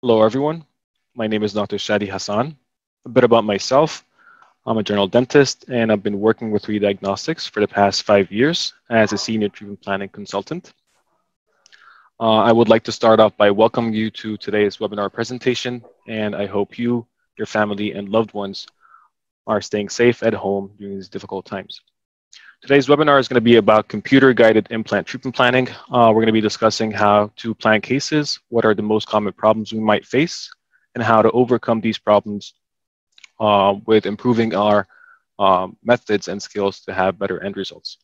Hello, everyone. My name is Dr. Shadi Hassan. A bit about myself. I'm a general dentist, and I've been working with Diagnostix for the past 5 years as a senior treatment planning consultant. I would like to start off by welcoming you to today's webinar presentation, and I hope you, your family, and loved ones are staying safe at home during these difficult times. Today's webinar is going to be about computer-guided implant treatment planning. We're going to be discussing how to plan cases, what are the most common problems we might face, and how to overcome these problems with improving our methods and skills to have better end results.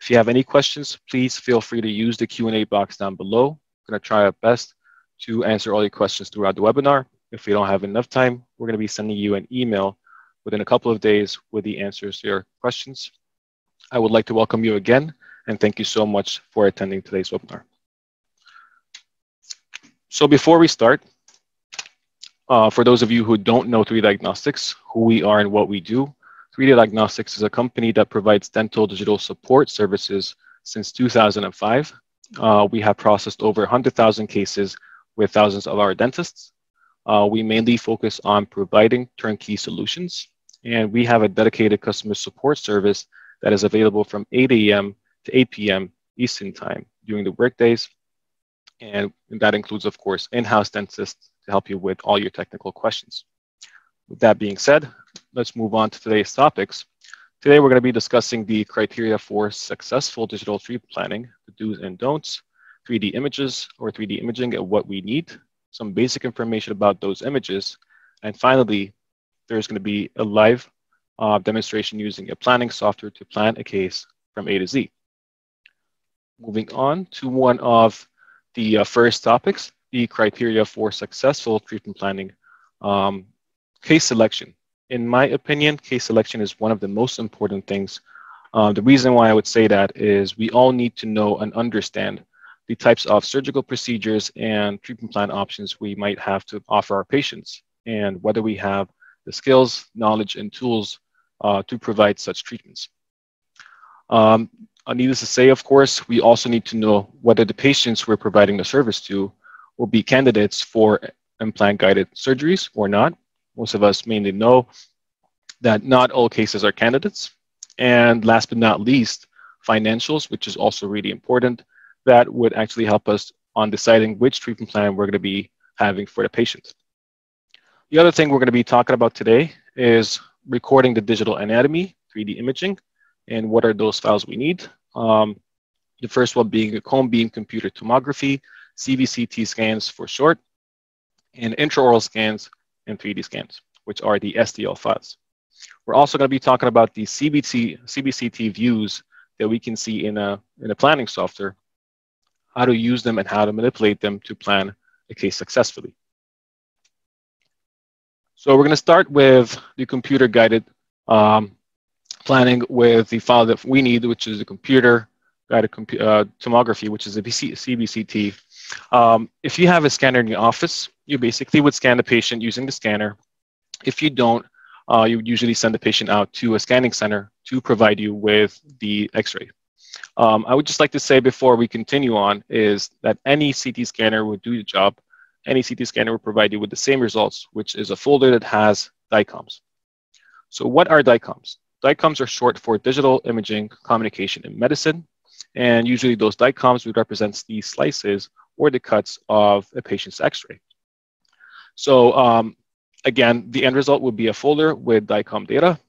If you have any questions, please feel free to use the Q&A box down below. I'm going to try our best to answer all your questions throughout the webinar. If we don't have enough time, we're going to be sending you an email within a couple of days with the answers to your questions. I would like to welcome you again, and thank you so much for attending today's webinar. So before we start, for those of you who don't know 3D Diagnostics, who we are and what we do, 3D Diagnostics is a company that provides dental digital support services since 2005. We have processed over 100,000 cases with thousands of our dentists. We mainly focus on providing turnkey solutions, and we have a dedicated customer support service that is available from 8 a.m. to 8 p.m. Eastern Time during the workdays. And that includes, of course, in-house dentists to help you with all your technical questions. With that being said, let's move on to today's topics. Today, we're going to be discussing the criteria for successful digital treatment planning, the do's and don'ts, 3D images or 3D imaging and what we need, some basic information about those images, and finally, there's going to be a live demonstration using a planning software to plan a case from A to Z. Moving on to one of the first topics, the criteria for successful treatment planning, case selection. In my opinion, case selection is one of the most important things. The reason why I would say that is we all need to know and understand the types of surgical procedures and treatment plan options we might have to offer our patients, and whether we have the skills, knowledge, and tools to provide such treatments. Needless to say, of course, we also need to know whether the patients we're providing the service to will be candidates for implant-guided surgeries or not. Most of us mainly know that not all cases are candidates. And last but not least, financials, which is also really important. That would actually help us on deciding which treatment plan we're going to be having for the patient. The other thing we're going to be talking about today is recording the digital anatomy, 3D imaging, and what are those files we need. The first one being a cone beam computer tomography, CBCT scans for short, and intraoral scans and 3D scans, which are the STL files. We're also going to be talking about the CBCT views that we can see in a planning software, how to use them and how to manipulate them to plan a case successfully. So we're going to start with the computer-guided planning with the file that we need, which is a computer-guided tomography, which is a CBCT. If you have a scanner in your office, you basically would scan the patient using the scanner. If you don't, you would usually send the patient out to a scanning center to provide you with the X-ray. I would just like to say before we continue on is that any CT scanner would do the job. Any CT scanner will provide you with the same results, which is a folder that has DICOMs. So what are DICOMs? DICOMs are short for Digital Imaging Communication in Medicine, and usually those DICOMs would represent the slices or the cuts of a patient's X-ray. So again, the end result would be a folder with DICOM data,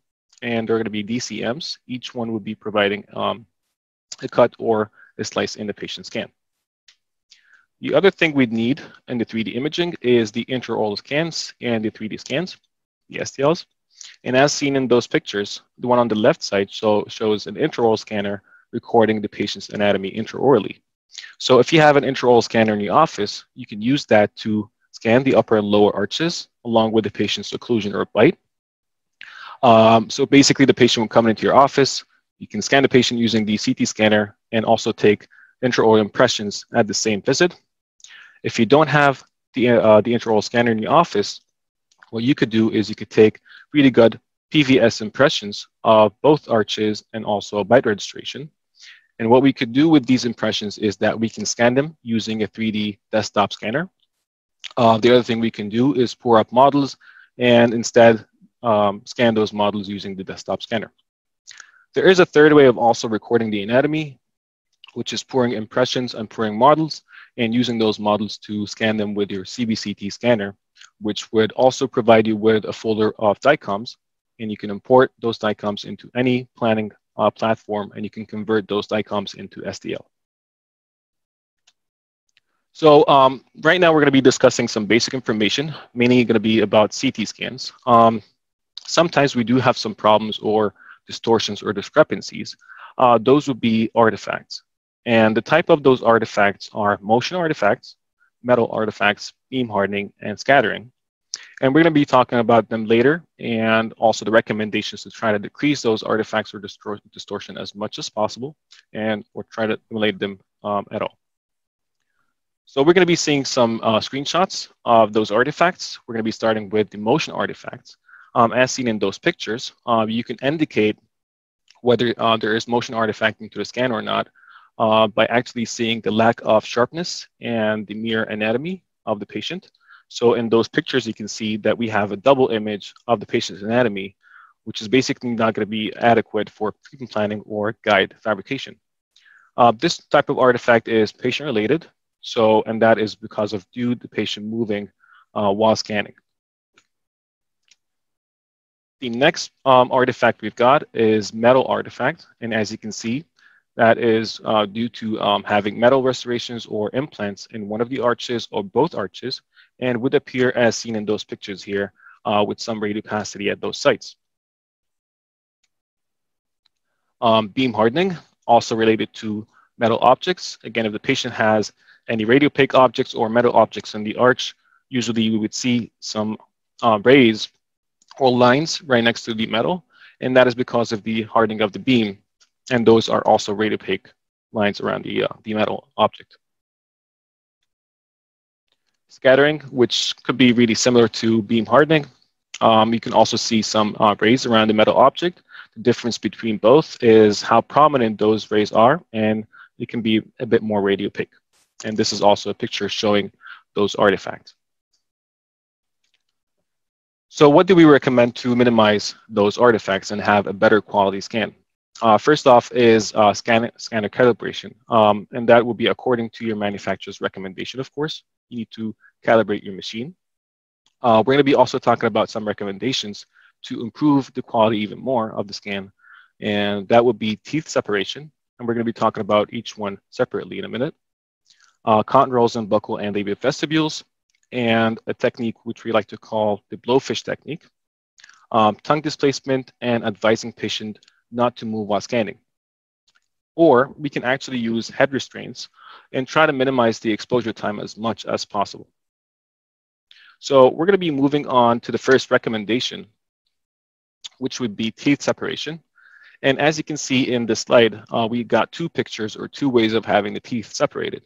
and there are going to be DCMs. Each one would be providing a cut or a slice in the patient scan. The other thing we'd need in the 3D imaging is the intraoral scans and the 3D scans, the STLs. And as seen in those pictures, the one on the left side shows an intraoral scanner recording the patient's anatomy intraorally. So if you have an intraoral scanner in your office, you can use that to scan the upper and lower arches along with the patient's occlusion or bite. So basically the patient will come into your office, you can scan the patient using the CT scanner and also take intraoral impressions at the same visit. If you don't have the intraoral scanner in your office, what you could do is you could take really good PVS impressions of both arches and also a bite registration. And what we could do with these impressions is that we can scan them using a 3D desktop scanner. The other thing we can do is pour up models and instead scan those models using the desktop scanner. There is a third way of also recording the anatomy, which is pouring impressions and pouring models and using those models to scan them with your CBCT scanner, which would also provide you with a folder of DICOMs, and you can import those DICOMs into any planning platform, and you can convert those DICOMs into STL. So right now we're going to be discussing some basic information, mainly going to be about CT scans. Sometimes we do have some problems or distortions or discrepancies. Those would be artifacts. And the type of those artifacts are motion artifacts, metal artifacts, beam hardening, and scattering. And we're going to be talking about them later, and also the recommendations to try to decrease those artifacts or distortion as much as possible, and or try to eliminate them at all. So we're going to be seeing some screenshots of those artifacts. We're going to be starting with the motion artifacts. As seen in those pictures, you can indicate whether there is motion artifacting to the scan or not by actually seeing the lack of sharpness and the mirror anatomy of the patient. So in those pictures, you can see that we have a double image of the patient's anatomy, which is basically not going to be adequate for treatment planning or guide fabrication. This type of artifact is patient-related, and that is because of the patient moving while scanning. The next artifact we've got is metal artifact, and as you can see, that is due to having metal restorations or implants in one of the arches or both arches, and would appear as seen in those pictures here with some radiopacity at those sites. Beam hardening, also related to metal objects. Again, if the patient has any radiopaque objects or metal objects in the arch, usually we would see some rays or lines right next to the metal, and that is because of the hardening of the beam, and those are also radiopaque lines around the metal object. Scattering, which could be really similar to beam hardening. You can also see some rays around the metal object. The difference between both is how prominent those rays are, and it can be a bit more radiopaque. And this is also a picture showing those artifacts. So what do we recommend to minimize those artifacts and have a better quality scan? First off is scanner calibration, and that will be according to your manufacturer's recommendation, of course. You need to calibrate your machine. We're going to be also talking about some recommendations to improve the quality even more of the scan, and that would be teeth separation, and we're going to be talking about each one separately in a minute. Cotton rolls and buccal and labial vestibules, and a technique which we like to call the blowfish technique, tongue displacement, and advising patient not to move while scanning. Or we can actually use head restraints and try to minimize the exposure time as much as possible. So we're going to be moving on to the first recommendation, which would be teeth separation. And as you can see in this slide, we got two pictures or two ways of having the teeth separated.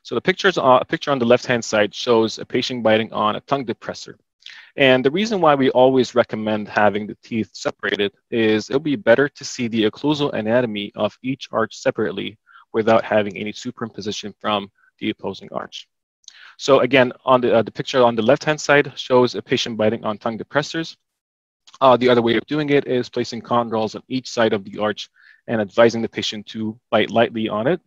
So the picture on the left-hand side shows a patient biting on a tongue depressor. And the reason why we always recommend having the teeth separated is it'll be better to see the occlusal anatomy of each arch separately without having any superimposition from the opposing arch. So again, on the picture on the left-hand side shows a patient biting on tongue depressors. The other way of doing it is placing cotton rolls on each side of the arch and advising the patient to bite lightly on it.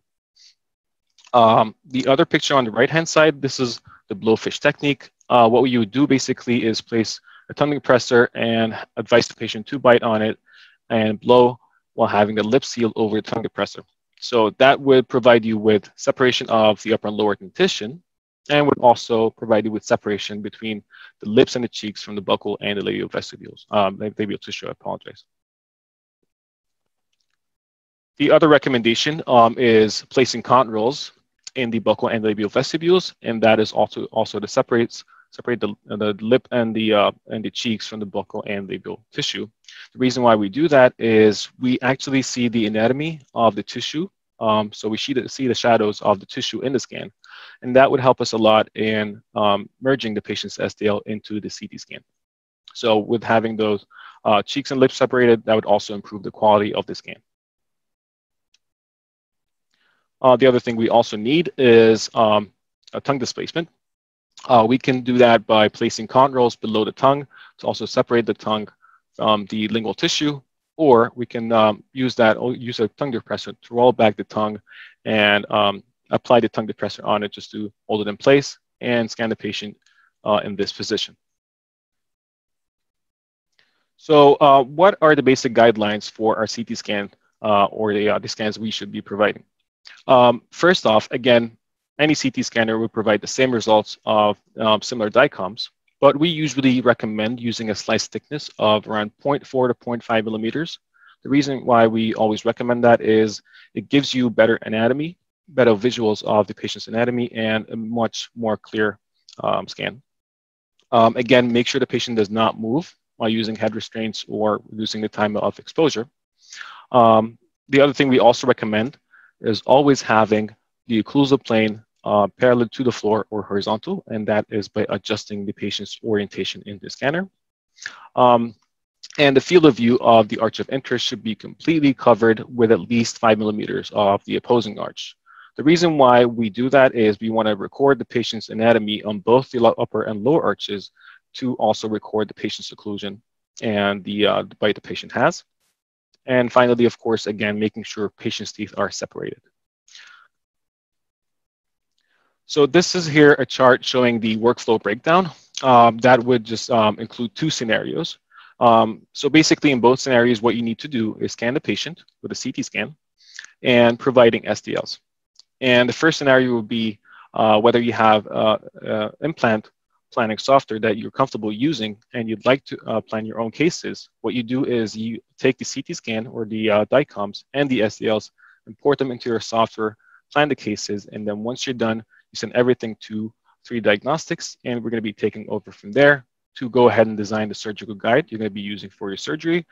The other picture on the right-hand side, this is the blowfish technique. What you would do basically is place a tongue depressor and advise the patient to bite on it and blow while having the lip seal over the tongue depressor. So that would provide you with separation of the upper and lower dentition, and would also provide you with separation between the lips and the cheeks from the buccal and the labial vestibules, labial tissue, I apologize. The other recommendation is placing cotton rolls in the buccal and labial vestibules, and that is also to separate the lip and the cheeks from the buccal and labial tissue. The reason why we do that is we actually see the anatomy of the tissue, so we see the shadows of the tissue in the scan, and that would help us a lot in merging the patient's STL into the CT scan. So with having those cheeks and lips separated, that would also improve the quality of the scan. The other thing we also need is a tongue displacement. We can do that by placing cotton rolls below the tongue to also separate the tongue from the lingual tissue, or we can use a tongue depressor to roll back the tongue and apply the tongue depressor on it just to hold it in place and scan the patient in this position. So what are the basic guidelines for our CT scan or the scans we should be providing? First off, again, any CT scanner will provide the same results of similar DICOMs, but we usually recommend using a slice thickness of around 0.4 to 0.5 millimeters. The reason why we always recommend that is it gives you better anatomy, better visuals of the patient's anatomy, and a much more clear scan. Again, make sure the patient does not move while using head restraints or reducing the time of exposure. The other thing we also recommend is always having the occlusal plane parallel to the floor or horizontal, and that is by adjusting the patient's orientation in the scanner. And the field of view of the arch of interest should be completely covered with at least 5 millimeters of the opposing arch. The reason why we do that is we want to record the patient's anatomy on both the upper and lower arches to also record the patient's occlusion and the bite the patient has. And finally, of course, again, making sure patient's teeth are separated. So this is here a chart showing the workflow breakdown. That would just include two scenarios. So basically, in both scenarios, what you need to do is scan the patient with a CT scan and providing STLs. And the first scenario would be whether you have implant planning software that you're comfortable using and you'd like to plan your own cases. What you do is you take the CT scan or the DICOMs and the STLs, import them into your software, plan the cases, and then once you're done, you send everything to 3 Diagnostix, and we're going to be taking over from there to go ahead and design the surgical guide you're going to be using for your surgery.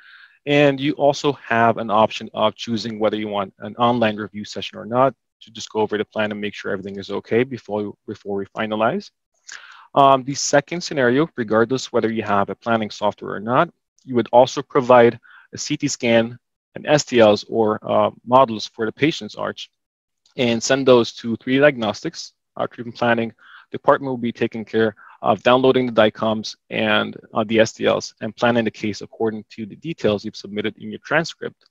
And you also have an option of choosing whether you want an online review session or not, to just go over the plan and make sure everything is okay before we finalize. The second scenario, regardless whether you have a planning software or not, you would also provide a CT scan and STLs or models for the patient's arch and send those to 3 Diagnostix. Our treatment planning department will be taking care of downloading the DICOMs and the STLs and planning the case according to the details you've submitted in your transcript.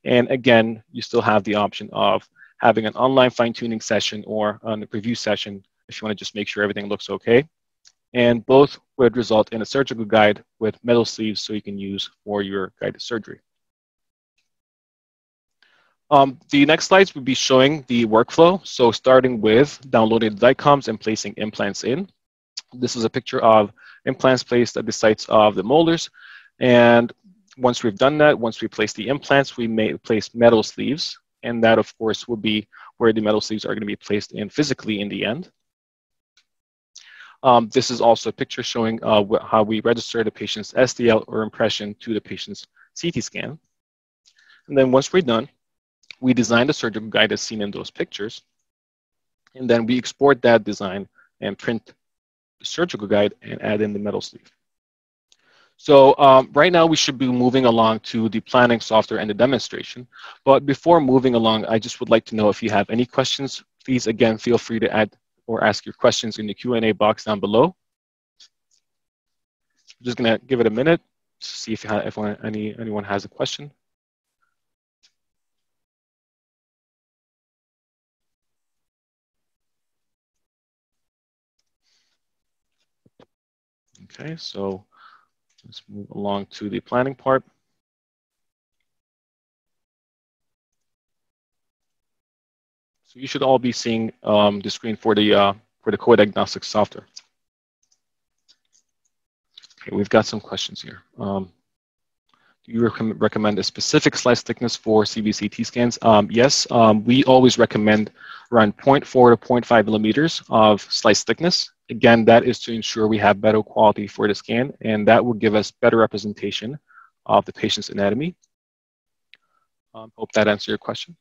And again, you still have the option of having an online fine-tuning session or a review session if you want to just make sure everything looks okay. And both would result in a surgical guide with metal sleeves so you can use for your guided surgery. The next slides will be showing the workflow. So starting with downloading the DICOMs and placing implants in. This is a picture of implants placed at the sites of the molars. And once we've done that, once we place the implants, we may place metal sleeves. And that, of course, will be where the metal sleeves are going to be placed in physically in the end. This is also a picture showing how we register the patient's STL or impression to the patient's CT scan. And then once we're done, we design the surgical guide as seen in those pictures. And then we export that design and print the surgical guide and add in the metal sleeve. So right now we should be moving along to the planning software and the demonstration. But before moving along, I just would like to know if you have any questions. Please, again, feel free to add or ask your questions in the Q&A box down below. I'm just going to give it a minute to see if anyone has a question. Okay, so let's move along to the planning part. So you should all be seeing the screen for the Diagnostix software. Okay, we've got some questions here. Do you recommend a specific slice thickness for CBCT scans? Yes, we always recommend around 0.4 to 0.5 millimeters of slice thickness. Again, that is to ensure we have better quality for the scan, and that will give us better representation of the patient's anatomy. Hope that answered your question.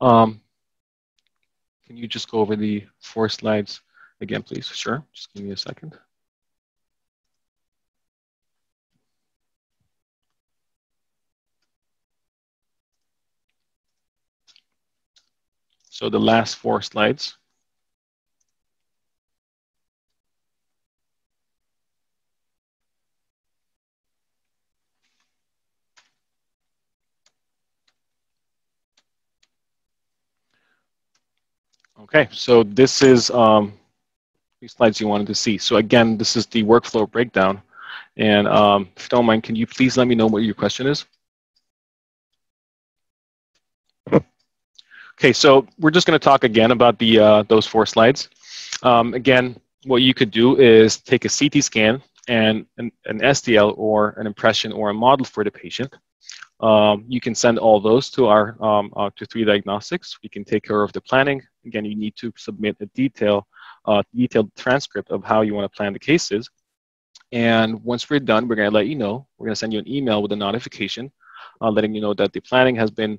Can you just go over the 4 slides again, please? Sure, just give me a second. So the last 4 slides. Okay, so this is these slides you wanted to see. So again, this is the workflow breakdown. And if you don't mind, can you please let me know what your question is? Okay, so we're just going to talk again about the those 4 slides. Again, what you could do is take a CT scan and an STL or an impression or a model for the patient. You can send all those to our to 3Diagnostic. We can take care of the planning. Again, you need to submit a detailed transcript of how you want to plan the cases. And once we're done, we're going to let you know. We're going to send you an email with a notification letting you know that the planning has been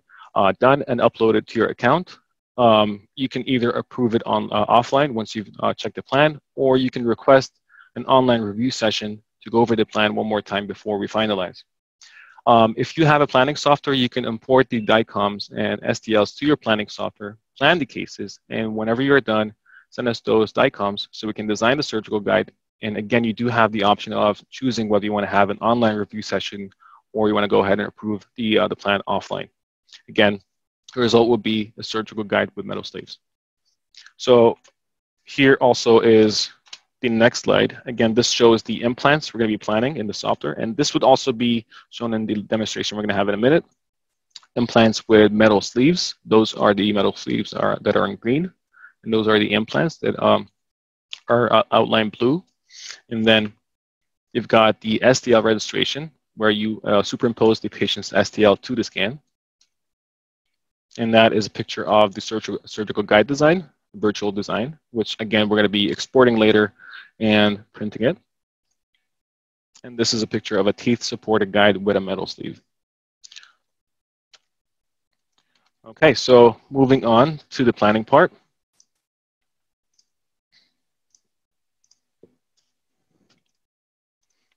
done and uploaded to your account. You can either approve it on offline once you've checked the plan, or you can request an online review session to go over the plan one more time before we finalize. If you have a planning software, you can import the DICOMs and STLs to your planning software, plan the cases, and whenever you're done, send us those DICOMs so we can design the surgical guide. And again, you do have the option of choosing whether you want to have an online review session or you want to go ahead and approve the plan offline. Again, the result will be a surgical guide with metal sleeves. So here also is the next slide. Again, this shows the implants we're going to be planning in the software, and this would also be shown in the demonstration we're going to have in a minute. Implants with metal sleeves. Those are the metal sleeves that are in green, and those are the implants that are outlined blue. And then you've got the STL registration, where you superimpose the patient's STL to the scan. And that is a picture of the surgical guide design, virtual design, which again, we're going to be exporting later and printing it. And this is a picture of a teeth-supported guide with a metal sleeve. Okay, so moving on to the planning part.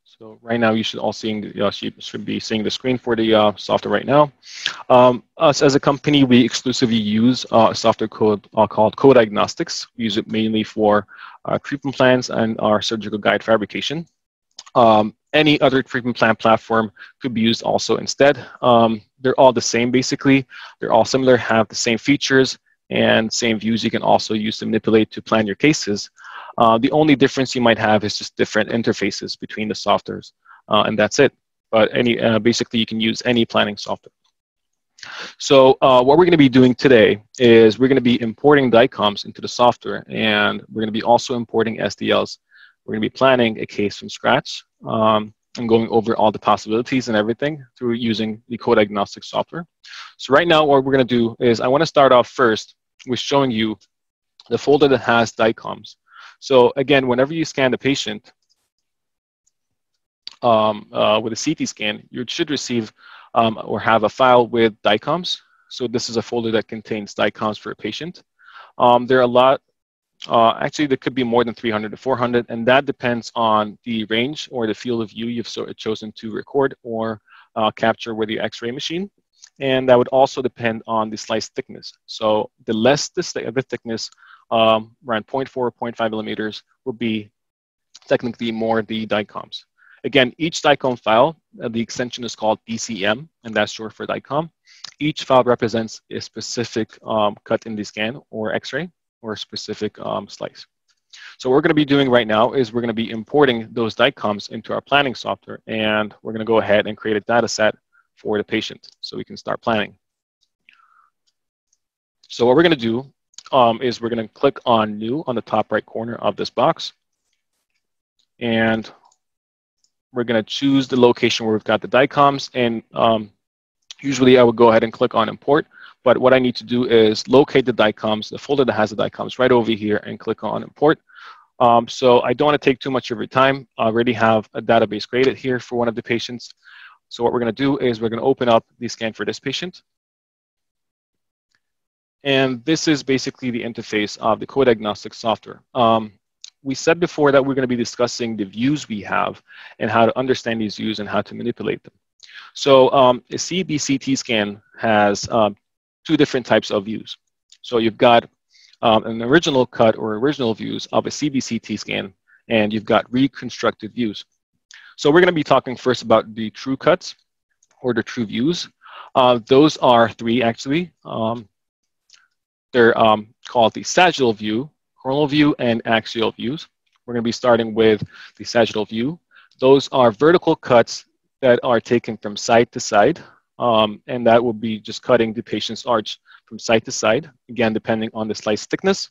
So right now, you should all should be seeing the screen for the software right now. Us as a company, we exclusively use a software called Diagnostix. We use it mainly for treatment plans and our surgical guide fabrication. Any other treatment plan platform could be used also instead. They're all the same basically. They're all similar, have the same features and same views you can also use to manipulate to plan your cases. The only difference you might have is just different interfaces between the softwares, and that's it. But basically, you can use any planning software. So what we're going to be doing today is we're going to be importing DICOMs into the software, and we're going to be also importing STLs. We're going to be planning a case from scratch and going over all the possibilities and everything through using the Diagnostix software. So right now, what we're going to do is I want to start off first with showing you the folder that has DICOMs. So again, whenever you scan the patient with a CT scan, you should receive or have a file with DICOMs. So this is a folder that contains DICOMs for a patient. There are a lot, actually there could be more than 300 to 400, and that depends on the range or the field of view you've chosen to record or capture with your X-ray machine. And that would also depend on the slice thickness. So the less the thickness, around 0.4, 0.5 millimeters, will be technically more the DICOMs. Again, each DICOM file, the extension is called DCM, and that's short for DICOM. Each file represents a specific cut in the scan or X-ray or a specific slice. So what we're going to be doing right now is we're going to be importing those DICOMs into our planning software, and we're going to go ahead and create a data set for the patient so we can start planning. So what we're going to do is we're going to click on New on the top right corner of this box. And we're going to choose the location where we've got the DICOMs. And usually I would go ahead and click on Import. But what I need to do is locate the DICOMs, the folder that has the DICOMs right over here, and click on Import. So I don't want to take too much of your time. I already have a database created here for one of the patients. So what we're going to do is we're going to open up the scan for this patient. And this is basically the interface of the Diagnostix software. We said before that we're going to be discussing the views we have and how to understand these views and how to manipulate them. So a CBCT scan has 2 different types of views. So you've got an original cut or original views of a CBCT scan, and you've got reconstructed views. So we're going to be talking first about the true cuts or the true views. Those are 3 actually. They're called the sagittal view, coronal view, and axial views. We're going to be starting with the sagittal view. Those are vertical cuts that are taken from side to side, and that will be just cutting the patient's arch from side to side, again, depending on the slice thickness.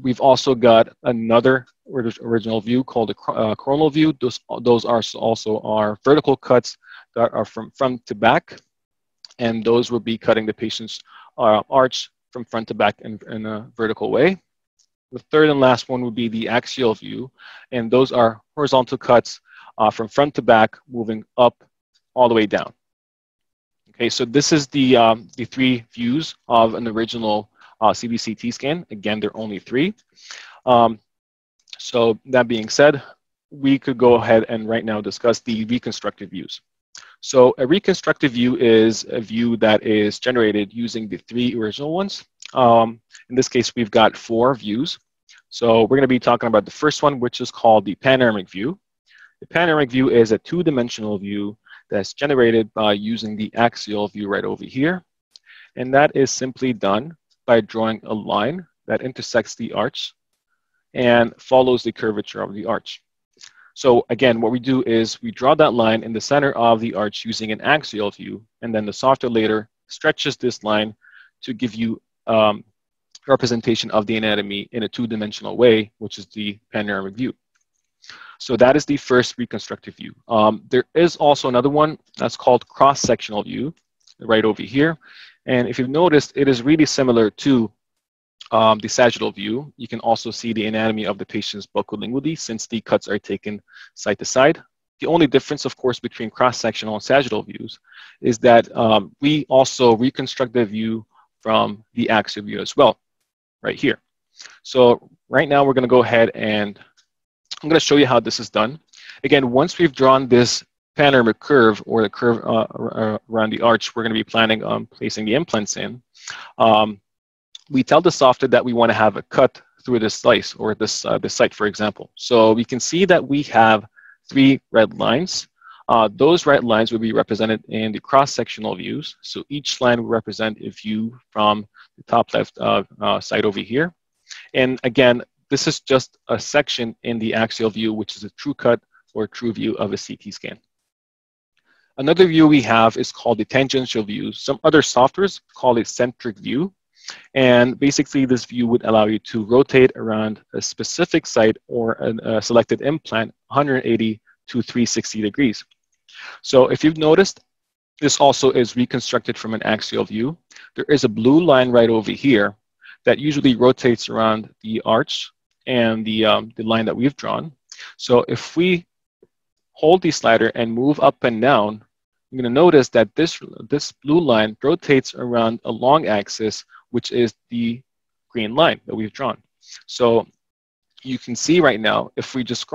We've also got another original view called the coronal view. Those are also our vertical cuts that are from front to back, and those will be cutting the patient's arch from front to back in a vertical way. The third and last one would be the axial view, and those are horizontal cuts from front to back, moving up all the way down. Okay, so this is the three views of an original CBCT scan. Again, there are only three. So that being said, we could go ahead and right now discuss the reconstructed views. So a reconstructed view is a view that is generated using the three original ones. In this case, we've got four views. So we're going to be talking about the first one, which is called the panoramic view. The panoramic view is a two-dimensional view that's generated by using the axial view right over here. And that is simply done by drawing a line that intersects the arch and follows the curvature of the arch. So again, what we do is we draw that line in the center of the arch using an axial view, and then the software later stretches this line to give you representation of the anatomy in a two-dimensional way, which is the panoramic view. So that is the first reconstructive view. There is also another one that's called cross-sectional view, right over here. And if you've noticed, it is really similar to the sagittal view. You can also see the anatomy of the patient's buccolingually since the cuts are taken side to side. The only difference, of course, between cross-sectional and sagittal views is that we also reconstruct the view from the axial view as well, right here. So right now we're going to go ahead and I'm going to show you how this is done. Again, once we've drawn this panoramic curve or the curve around the arch, we're going to be planning on placing the implants in. We tell the software that we want to have a cut through this slice or this site, for example. So we can see that we have three red lines. Those red lines will be represented in the cross-sectional views. So each line will represent a view from the top left side over here. And again, this is just a section in the axial view, which is a true cut or true view of a CT scan. Another view we have is called the tangential view. Some other softwares call it centric view. And basically, this view would allow you to rotate around a specific site or a selected implant 180 to 360 degrees. So if you've noticed, this also is reconstructed from an axial view. There is a blue line right over here that usually rotates around the arch and the line that we've drawn. So if we hold the slider and move up and down, you're going to notice that this blue line rotates around a long axis, which is the green line that we've drawn. So you can see right now, if we just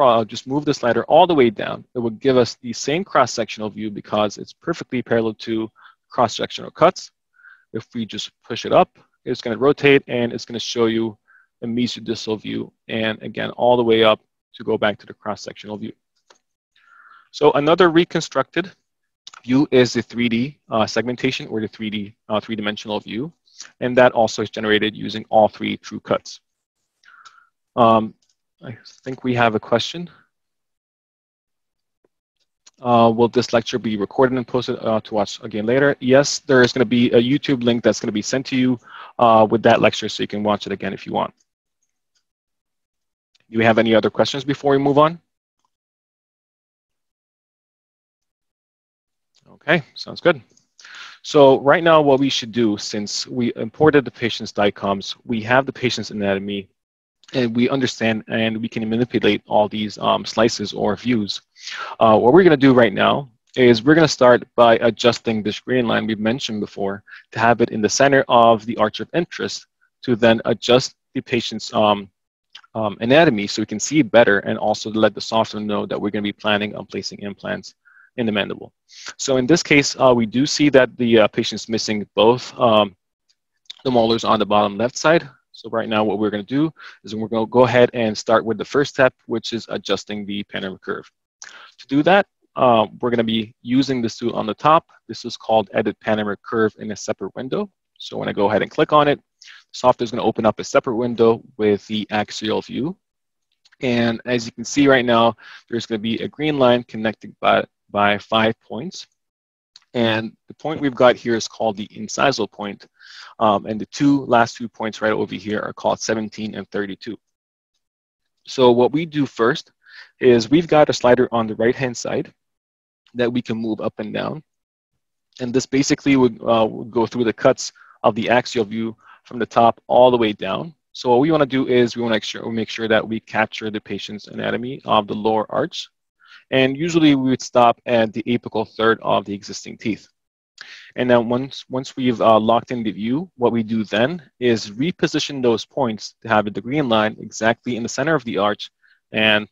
move the slider all the way down, it will give us the same cross-sectional view because it's perfectly parallel to cross-sectional cuts. If we just push it up, it's going to rotate and it's going to show you a mesodistal view, and again, all the way up to go back to the cross-sectional view. So another reconstructed view is the 3D segmentation or the three-dimensional view, and that also is generated using all three true cuts. I think we have a question. Will this lecture be recorded and posted to watch again later? Yes, there is going to be a YouTube link that's going to be sent to you with that lecture, so you can watch it again if you want. Do we have any other questions before we move on? Okay, sounds good. So right now what we should do, since we imported the patient's DICOMs, we have the patient's anatomy, and we understand and we can manipulate all these slices or views. What we're going to do right now is we're going to start by adjusting this green line we've mentioned before to have it in the center of the arch of interest to then adjust the patient's anatomy so we can see better, and also to let the software know that we're going to be planning on placing implants in the mandible. So in this case, we do see that the patient's missing both the molars on the bottom left side. So right now what we're going to do is we're going to go ahead and start with the first step, which is adjusting the panoramic curve. To do that, we're going to be using this tool on the top. This is called Edit Panoramic Curve in a separate window. So when I go ahead and click on it, software is going to open up a separate window with the axial view. And as you can see right now, there's going to be a green line connected by 5 points. And the point we've got here is called the incisal point. And the last two points right over here are called 17 and 32. So what we do first is we've got a slider on the right-hand side that we can move up and down. And this basically would go through the cuts of the axial view from the top all the way down. So what we want to do is we want to make sure that we capture the patient's anatomy of the lower arch. And usually we would stop at the apical third of the existing teeth. And then once we've locked in the view, what we do then is reposition those points to have the green line exactly in the center of the arch and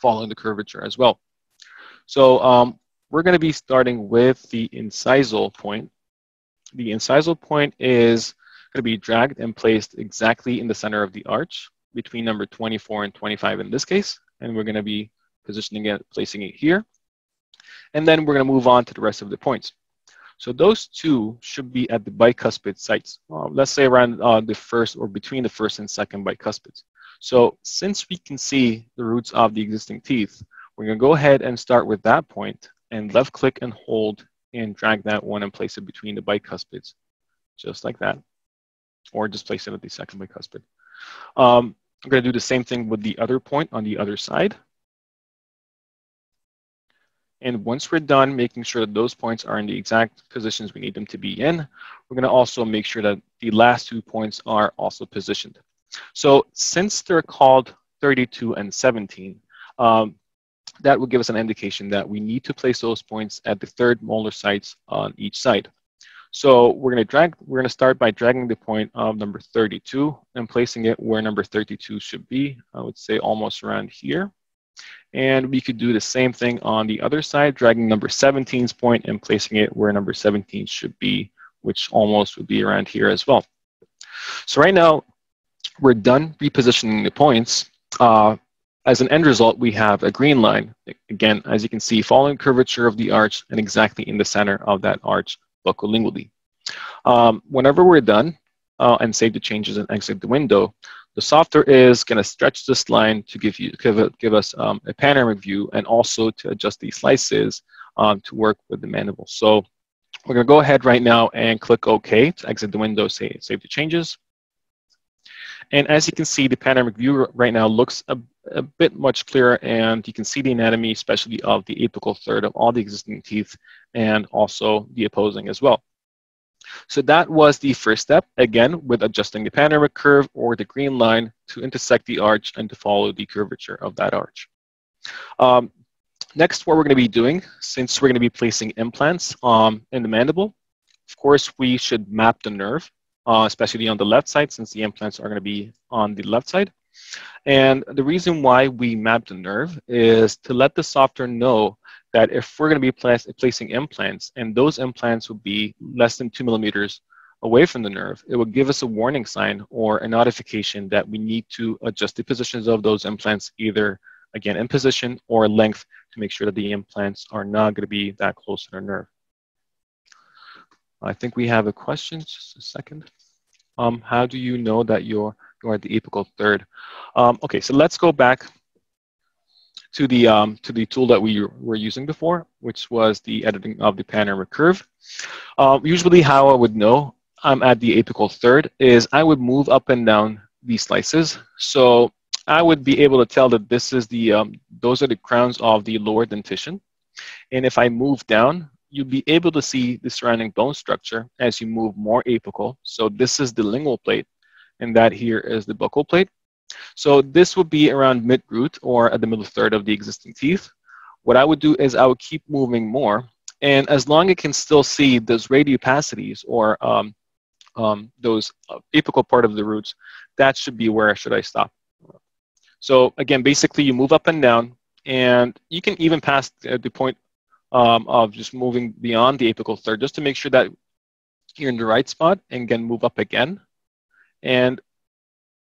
following the curvature as well. So we're going to be starting with the incisal point. The incisal point is going to be dragged and placed exactly in the center of the arch between number 24 and 25 in this case. And we're going to be positioning it, placing it here. And then we're going to move on to the rest of the points. So those two should be at the bicuspid sites. Let's say around the first or between the first and second bicuspids. So since we can see the roots of the existing teeth, we're going to go ahead and start with that point and left click and hold and drag that one and place it between the bicuspids, just like that. Or just place it at the second bicuspid. I'm going to do the same thing with the other point on the other side. And once we're done making sure that those points are in the exact positions we need them to be in, we're going to also make sure that the last 2 points are also positioned. So since they're called 32 and 17, that will give us an indication that we need to place those points at the third molar sites on each side. So we're going to start by dragging the point of number 32 and placing it where number 32 should be. I would say almost around here. And we could do the same thing on the other side, dragging number 17's point and placing it where number 17 should be, which almost would be around here as well. So right now, we're done repositioning the points. As an end result, we have a green line, again, as you can see, following curvature of the arch and exactly in the center of that arch buccolingually. Whenever we're done and save the changes and exit the window, the software is going to stretch this line to give us a panoramic view and also to adjust these slices to work with the mandible. So we're going to go ahead right now and click OK to exit the window, save the changes. And as you can see, the panoramic view right now looks a bit much clearer, and you can see the anatomy, especially of the apical third of all the existing teeth and also the opposing as well. So that was the first step, again, with adjusting the panoramic curve or the green line to intersect the arch and to follow the curvature of that arch. Next, what we're going to be doing, since we're going to be placing implants in the mandible, of course, we should map the nerve, especially on the left side, since the implants are going to be on the left side. And the reason why we map the nerve is to let the software know that if we're going to be placing implants, and those implants will be less than 2 millimeters away from the nerve, it will give us a warning sign or a notification that we need to adjust the positions of those implants, either, again, in position or length, to make sure that the implants are not going to be that close to the nerve. I think we have a question, just a second. How do you know that you're at the apical third? Okay, so let's go back to the tool that we were using before, which was the editing of the panoramic curve. Usually how I would know I'm at the apical third is I would move up and down these slices. So I would be able to tell that this is those are the crowns of the lower dentition. And if I move down, you'll be able to see the surrounding bone structure as you move more apical. So this is the lingual plate, and that here is the buccal plate. So this would be around mid-root or at the middle third of the existing teeth. What I would do is I would keep moving more, and as long as it can still see those radiopacities or those apical part of the roots, that should be where should I stop. So again, basically you move up and down, and you can even pass the point of just moving beyond the apical third just to make sure that you're in the right spot, and again move up again. And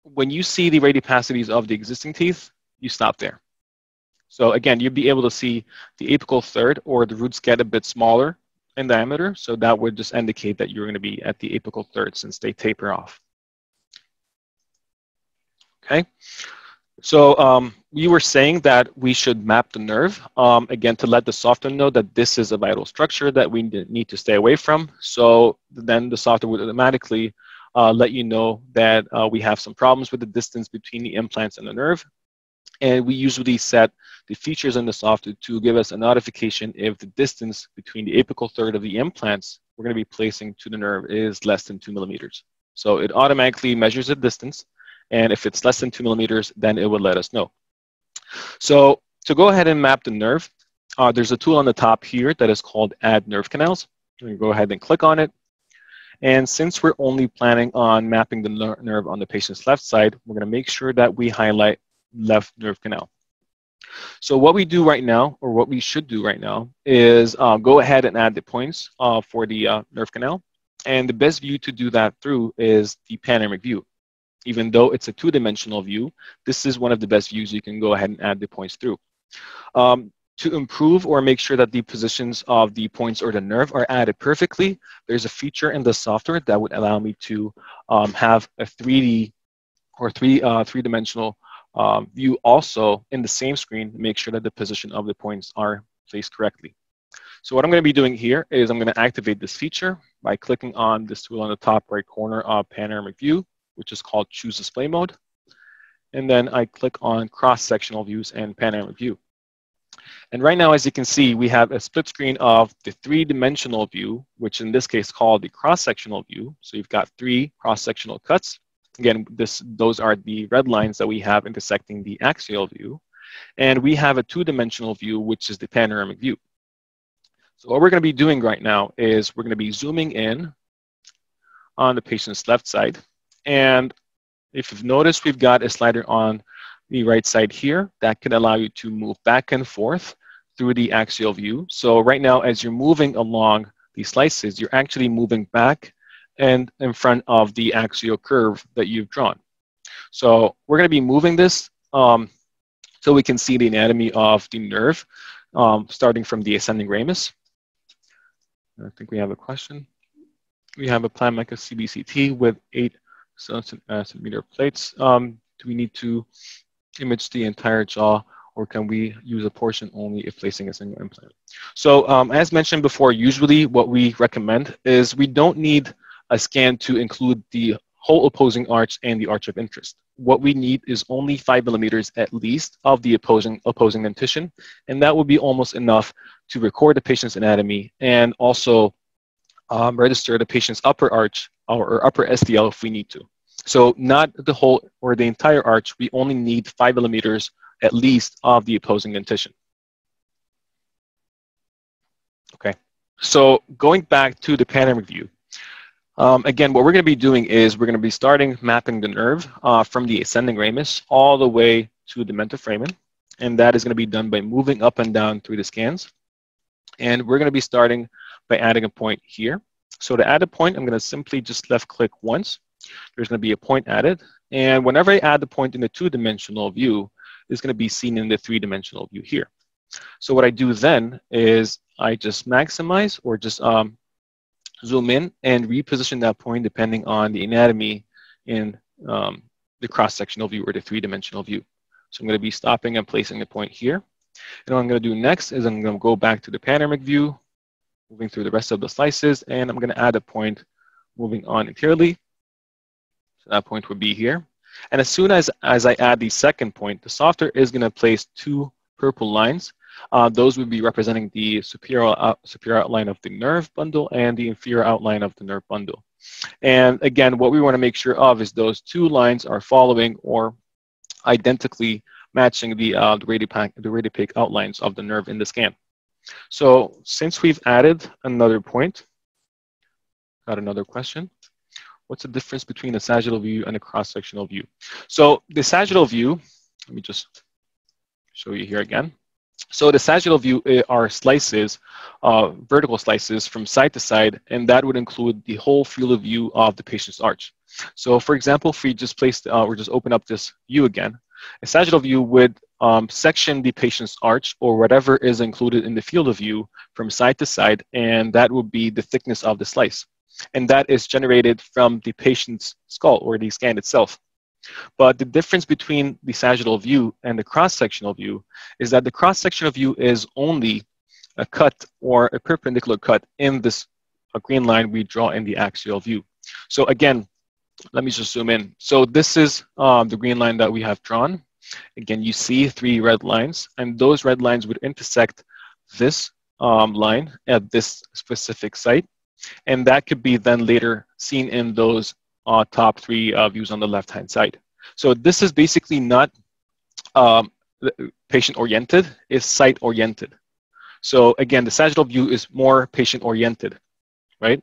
when you see the radiopacities of the existing teeth, you stop there. So again, you'll be able to see the apical third or the roots get a bit smaller in diameter. So that would just indicate that you're going to be at the apical third since they taper off. Okay. So we were saying that we should map the nerve, again, to let the software know that this is a vital structure that we need to stay away from. So then the software would automatically let you know that we have some problems with the distance between the implants and the nerve. And we usually set the features in the software to give us a notification if the distance between the apical third of the implants we're going to be placing to the nerve is less than 2 millimeters. So it automatically measures the distance. And if it's less than 2 millimeters, then it would let us know. So to go ahead and map the nerve, there's a tool on the top here that is called Add Nerve Canals. You can go ahead and click on it. And since we're only planning on mapping the nerve on the patient's left side, we're going to make sure that we highlight left nerve canal. So what we do right now, or what we should do right now, is go ahead and add the points for the nerve canal. And the best view to do that through is the panoramic view. Even though it's a two-dimensional view, this is one of the best views you can go ahead and add the points through. To improve or make sure that the positions of the points or the nerve are added perfectly, there's a feature in the software that would allow me to have a 3D or three-dimensional view also in the same screen to make sure that the position of the points are placed correctly. So what I'm going to be doing here is I'm going to activate this feature by clicking on this tool on the top right corner of panoramic view, which is called Choose Display Mode. And then I click on Cross-Sectional Views and Panoramic View. And right now, as you can see, we have a split screen of the three-dimensional view, which in this case called the cross-sectional view. So you've got 3 cross-sectional cuts. Again, those are the red lines that we have intersecting the axial view. And we have a two-dimensional view, which is the panoramic view. So what we're going to be doing right now is we're going to be zooming in on the patient's left side. And if you've noticed, we've got a slider on the right side here that can allow you to move back and forth through the axial view. So right now, as you're moving along these slices, you're actually moving back and in front of the axial curve that you've drawn. So we're going to be moving this so we can see the anatomy of the nerve, starting from the ascending ramus. I think we have a question. We have a Planmeca CBCT with 8 centimeter plates. Do we need to image the entire jaw, or can we use a portion only if placing a single implant? So as mentioned before, usually what we recommend is we don't need a scan to include the whole opposing arch and the arch of interest. What we need is only 5 millimeters at least of the opposing dentition, and that would be almost enough to record the patient's anatomy and also register the patient's upper arch or upper SDL if we need to. So not the whole or the entire arch, we only need 5 millimeters at least of the opposing dentition. Okay, so going back to the panoramic view, again, what we're going to be doing is we're going to be starting mapping the nerve from the ascending ramus all the way to the metaforamen, and that is going to be done by moving up and down through the scans. And we're going to be starting by adding a point here. So to add a point, I'm going to simply just left click once. There's going to be a point added. And whenever I add the point in the two-dimensional view, it's going to be seen in the three-dimensional view here. So what I do then is I just maximize or just zoom in and reposition that point depending on the anatomy in the cross-sectional view or the three-dimensional view. So I'm going to be stopping and placing a point here. And what I'm going to do next is I'm going to go back to the panoramic view, moving through the rest of the slices, and I'm going to add a point moving on anteriorly. So that point would be here. And as soon as I add the second point, the software is going to place 2 purple lines. Those would be representing the superior outline of the nerve bundle and the inferior outline of the nerve bundle. And again, what we want to make sure of is those 2 lines are following or identically matching the radiopaque outlines of the nerve in the scan. So since we've added another point, got another question. What's the difference between a sagittal view and a cross-sectional view? So the sagittal view, let me just show you here again. So the sagittal view are slices, vertical slices from side to side, and that would include the whole field of view of the patient's arch. So for example, if we just or just open up this view again, a sagittal view would section the patient's arch or whatever is included in the field of view from side to side, and that would be the thickness of the slice. And that is generated from the patient's skull or the scan itself. But the difference between the sagittal view and the cross-sectional view is that the cross-sectional view is only a cut or a perpendicular cut in this green line we draw in the axial view. So again, let me just zoom in. So this is the green line that we have drawn. Again, you see 3 red lines, and those red lines would intersect this line at this specific site. And that could be then later seen in those top 3 views on the left-hand side. So this is basically not patient-oriented, it's site-oriented. So again, the sagittal view is more patient-oriented, right?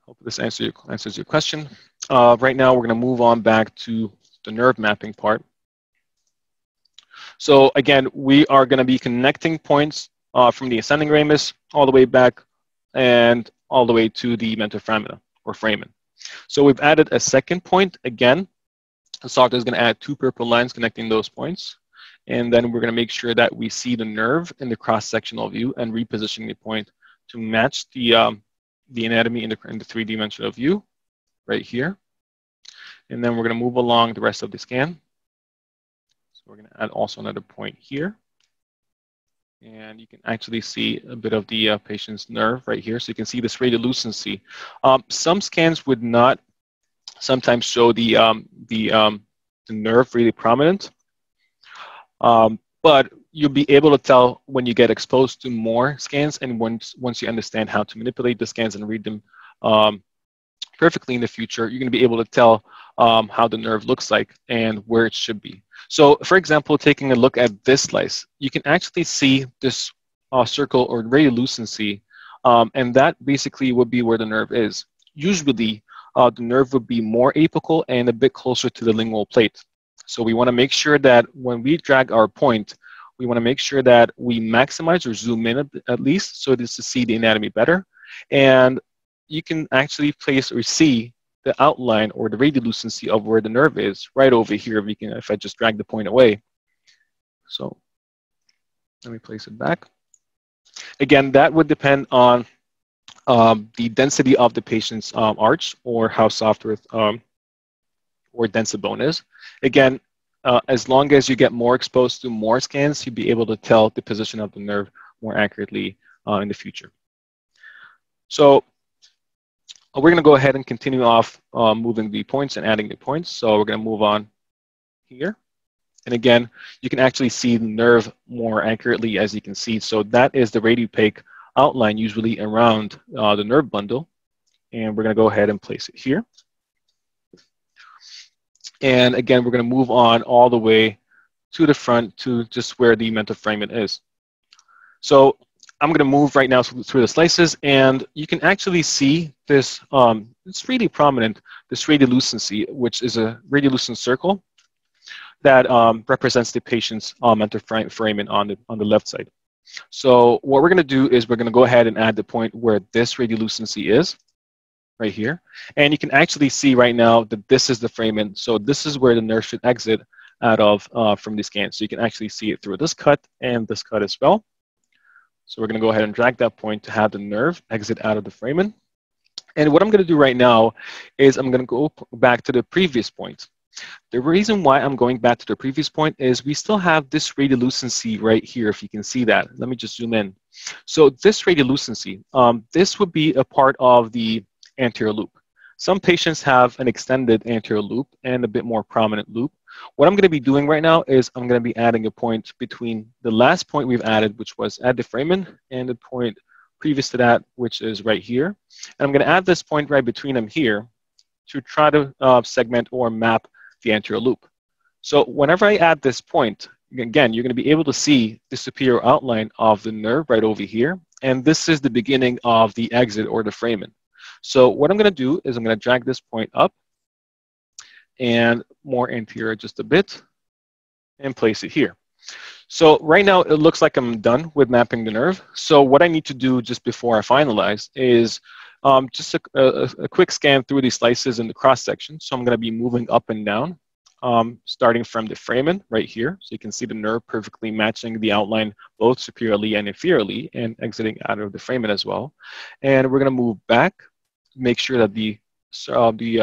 Hope this answers your question. Right now, we're going to move on back to the nerve mapping part. So again, we are going to be connecting points from the ascending ramus all the way back and all the way to the mentor foramina or foramen. So we've added a second point. Again, the software is going to add 2 purple lines connecting those points. And then we're going to make sure that we see the nerve in the cross-sectional view and repositioning the point to match the anatomy in the 3-dimensional view right here. And then we're going to move along the rest of the scan. So we're going to add also another point here. And you can actually see a bit of the patient's nerve right here. So you can see this radiolucency. Some scans would not sometimes show the nerve really prominent. But you'll be able to tell when you get exposed to more scans and once you understand how to manipulate the scans and read them perfectly in the future, you're going to be able to tell how the nerve looks like and where it should be. So, for example, taking a look at this slice, you can actually see this circle or radiolucency, and that basically would be where the nerve is. Usually, the nerve would be more apical and a bit closer to the lingual plate. So we want to make sure that when we drag our point, we want to make sure that we maximize or zoom in at least so as to see the anatomy better. And you can actually place or see the outline or the radiolucency of where the nerve is right over here. If I just drag the point away. So let me place it back. Again, that would depend on the density of the patient's arch or how soft or dense the bone is. Again, as long as you get more exposed to more scans, you'll be able to tell the position of the nerve more accurately in the future. So we're going to go ahead and continue off moving the points and adding the points. So we're going to move on here. And again, you can actually see the nerve more accurately, as you can see. So that is the radiopaque outline usually around the nerve bundle. And we're going to go ahead and place it here. And again, we're going to move on all the way to the front to just where the mentor foramen is. So I'm going to move right now through the slices, and you can actually see this, it's really prominent, this radiolucency, which is a radiolucent circle that represents the patient's mentor foramen on the left side. So what we're going to do is we're going to go ahead and add the point where this radiolucency is, right here. And you can actually see right now that this is the foramen. So this is where the nerve should exit out of from the scan. So you can actually see it through this cut and this cut as well. So we're going to go ahead and drag that point to have the nerve exit out of the foramen. And what I'm going to do right now is I'm going to go back to the previous point. The reason why I'm going back to the previous point is we still have this radiolucency right here, if you can see that. Let me just zoom in. So this radiolucency, this would be a part of the anterior loop. Some patients have an extended anterior loop and a bit more prominent loop. What I'm going to be doing right now is I'm going to be adding a point between the last point we've added, which was at the foramen, and the point previous to that, which is right here. And I'm going to add this point right between them here to try to segment or map the anterior loop. So whenever I add this point, again, you're going to be able to see the superior outline of the nerve right over here. And this is the beginning of the exit or the foramen. So what I'm going to do is I'm going to drag this point up and more anterior just a bit and place it here. So right now it looks like I'm done with mapping the nerve. So what I need to do just before I finalize is just a quick scan through these slices in the cross section. So I'm going to be moving up and down, starting from the foramen right here. So you can see the nerve perfectly matching the outline both superiorly and inferiorly and exiting out of the foramen as well. And we're going to move back, make sure that the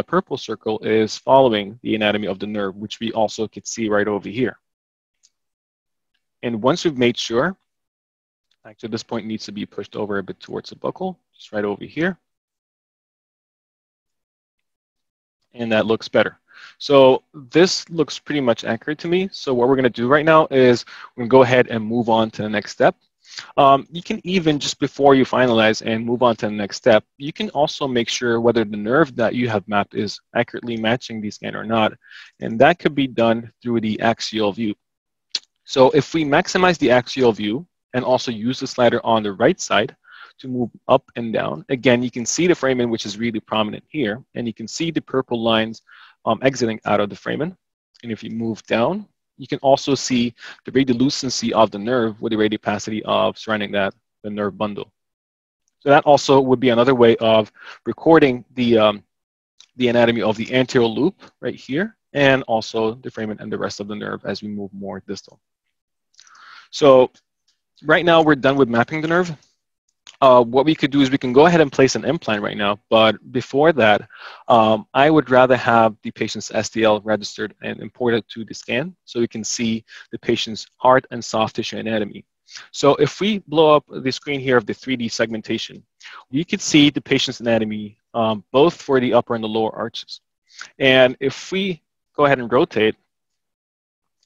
purple circle is following the anatomy of the nerve, which we also could see right over here. And once we've made sure, actually this point needs to be pushed over a bit towards the buccal, just right over here. And that looks better. So this looks pretty much accurate to me. So what we're going to do right now is we're going to go ahead and move on to the next step. You can even, just before you finalize and move on to the next step, you can also make sure whether the nerve that you have mapped is accurately matching the scan or not. And that could be done through the axial view. So if we maximize the axial view and also use the slider on the right side to move up and down, again, you can see the foramen, which is really prominent here, and you can see the purple lines exiting out of the foramen. And if you move down, you can also see the radiolucency of the nerve with the radiopacity of surrounding that, the nerve bundle. So that also would be another way of recording the anatomy of the anterior loop right here, and also the foramen and the rest of the nerve as we move more distal. So right now we're done with mapping the nerve. What we could do is we can go ahead and place an implant right now, but before that, I would rather have the patient's STL registered and imported to the scan so we can see the patient's hard and soft tissue anatomy. So if we blow up the screen here of the 3D segmentation, we could see the patient's anatomy both for the upper and the lower arches. And if we go ahead and rotate,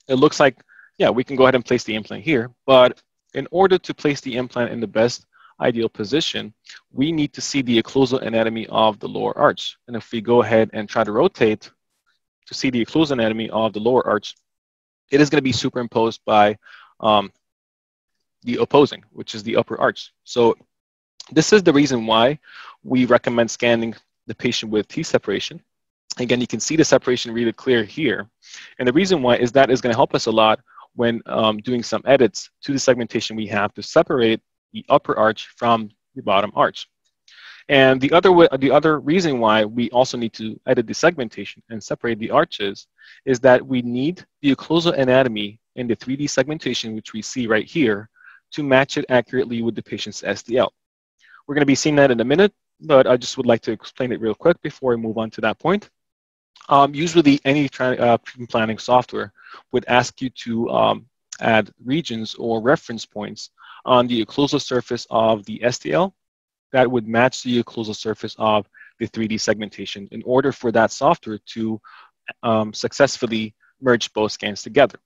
it looks like, yeah, we can go ahead and place the implant here, but in order to place the implant in the best ideal position, we need to see the occlusal anatomy of the lower arch. And if we go ahead and try to rotate to see the occlusal anatomy of the lower arch, it is going to be superimposed by the opposing, which is the upper arch. So this is the reason why we recommend scanning the patient with T-separation. Again, you can see the separation really clear here. And the reason why is that is going to help us a lot when doing some edits to the segmentation we have to separate the upper arch from the bottom arch. And the other reason why we also need to edit the segmentation and separate the arches is that we need the occlusal anatomy in the 3D segmentation, which we see right here, to match it accurately with the patient's STL. We're going to be seeing that in a minute, but I just would like to explain it real quick before we move on to that point. Usually any treatment planning software would ask you to add regions or reference points on the occlusal surface of the STL that would match the occlusal surface of the 3D segmentation in order for that software to successfully merge both scans together.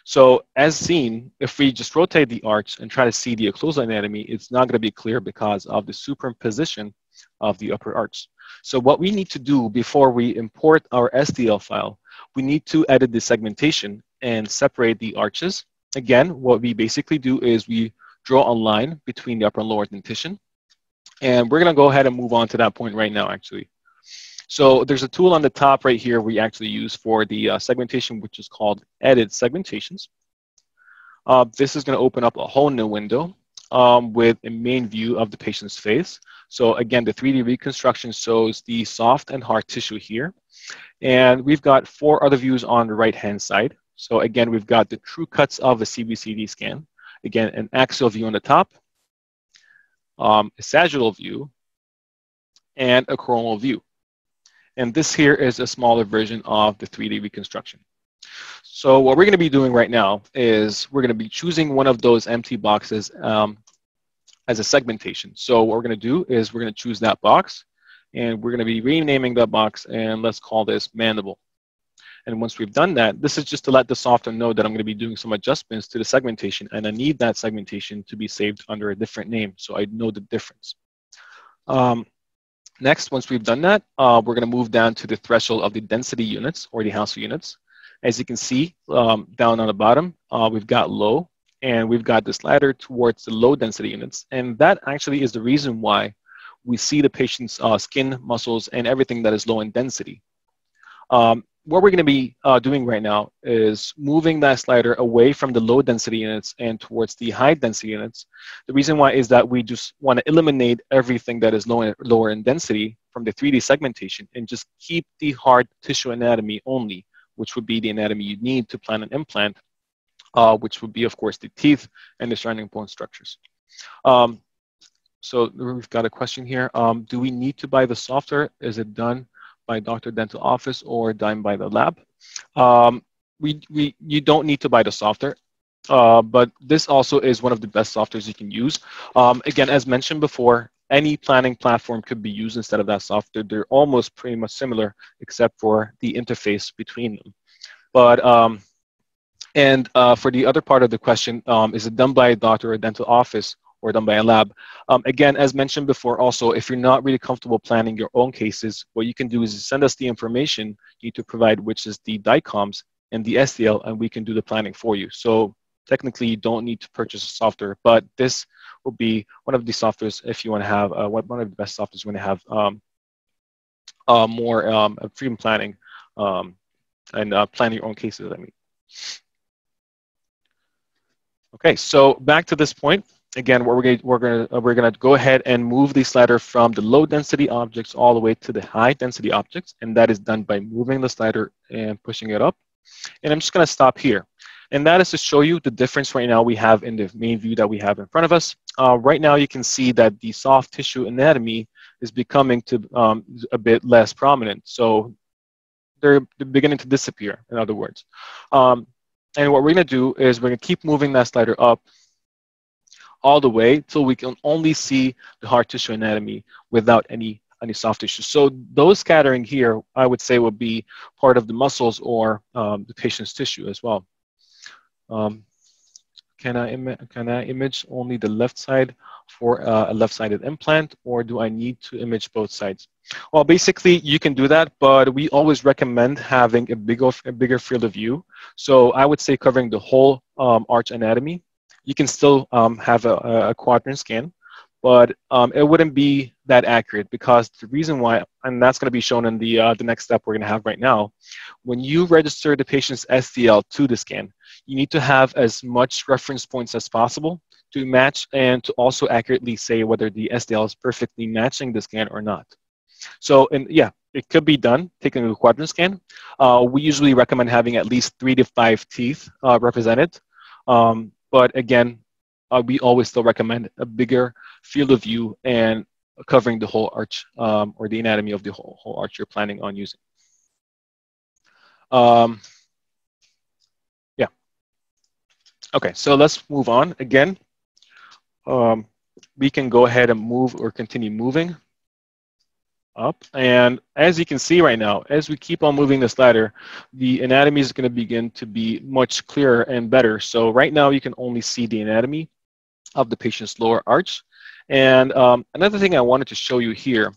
So as seen, if we just rotate the arch and try to see the occlusal anatomy, it's not going to be clear because of the superimposition of the upper arch. So what we need to do before we import our STL file, we need to edit the segmentation and separate the arches. Again, what we basically do is we draw a line between the upper and lower dentition. And we're going to go ahead and move on to that point right now, actually. So there's a tool on the top right here we actually use for the segmentation, which is called Edit Segmentations. This is going to open up a whole new window with a main view of the patient's face. So again, the 3D reconstruction shows the soft and hard tissue here. And we've got 4 other views on the right-hand side. So again, we've got the true cuts of the CBCT scan. Again, an axial view on the top, a sagittal view, and a coronal view. And this here is a smaller version of the 3D reconstruction. So what we're going to be doing right now is we're going to be choosing one of those empty boxes as a segmentation. So what we're going to do is we're going to choose that box, and we're going to be renaming that box, and let's call this mandible. And once we've done that, this is just to let the software know that I'm going to be doing some adjustments to the segmentation, and I need that segmentation to be saved under a different name so I know the difference. Next, once we've done that, we're going to move down to the threshold of the density units or the Hausel units. As you can see, down on the bottom, we've got low, and we've got the slider towards the low density units. And that actually is the reason why we see the patient's skin, muscles, and everything that is low in density. What we're going to be doing right now is moving that slider away from the low density units and towards the high density units. The reason why is that we just want to eliminate everything that is lower in density from the 3D segmentation and just keep the hard tissue anatomy only, which would be the anatomy you need to plan an implant, which would be, of course, the teeth and the surrounding bone structures. So we've got a question here. Do we need to buy the software? Is it done by doctor dental office or done by the lab. You don't need to buy the software. But this also is one of the best softwares you can use. Again, as mentioned before, any planning platform could be used instead of that software. They're almost pretty much similar, except for the interface between them. But for the other part of the question, is it done by a doctor or a dental office or done by a lab? Again, as mentioned before, also, if you're not really comfortable planning your own cases, what you can do is send us the information you need to provide, which is the DICOMs and the SDL, and we can do the planning for you. So technically, you don't need to purchase a software, but this will be one of the softwares if you want to have one of the best softwares when you have more freedom planning and plan your own cases. I mean. Okay, so back to this point. Again, we're gonna go ahead and move the slider from the low density objects all the way to the high density objects, and that is done by moving the slider and pushing it up. And I'm just gonna stop here. And that is to show you the difference right now we have in the main view that we have in front of us. Right now you can see that the soft tissue anatomy is becoming a bit less prominent. So they're beginning to disappear, in other words. And what we're gonna do is we're gonna keep moving that slider up all the way till we can only see the hard tissue anatomy without any soft tissue. So those scattering here, I would say, would be part of the muscles or the patient's tissue as well. Can I image only the left side for a left-sided implant, or do I need to image both sides? Well, basically, you can do that, but we always recommend having a bigger field of view. So I would say covering the whole arch anatomy. You can still have a quadrant scan, but it wouldn't be that accurate, because the reason why, and that's going to be shown in the next step we're going to have right now, when you register the patient's SDL to the scan, you need to have as much reference points as possible to match and to also accurately say whether the SDL is perfectly matching the scan or not. So, and yeah, it could be done taking a quadrant scan. We usually recommend having at least 3 to 5 teeth represented. But again, we always still recommend a bigger field of view and covering the whole arch or the anatomy of the whole arch you're planning on using. Yeah. Okay, so let's move on. Again, we can go ahead and move or continue moving up. And as you can see right now, as we keep on moving the slider, the anatomy is going to begin to be much clearer and better. So right now you can only see the anatomy of the patient's lower arch. And another thing I wanted to show you here,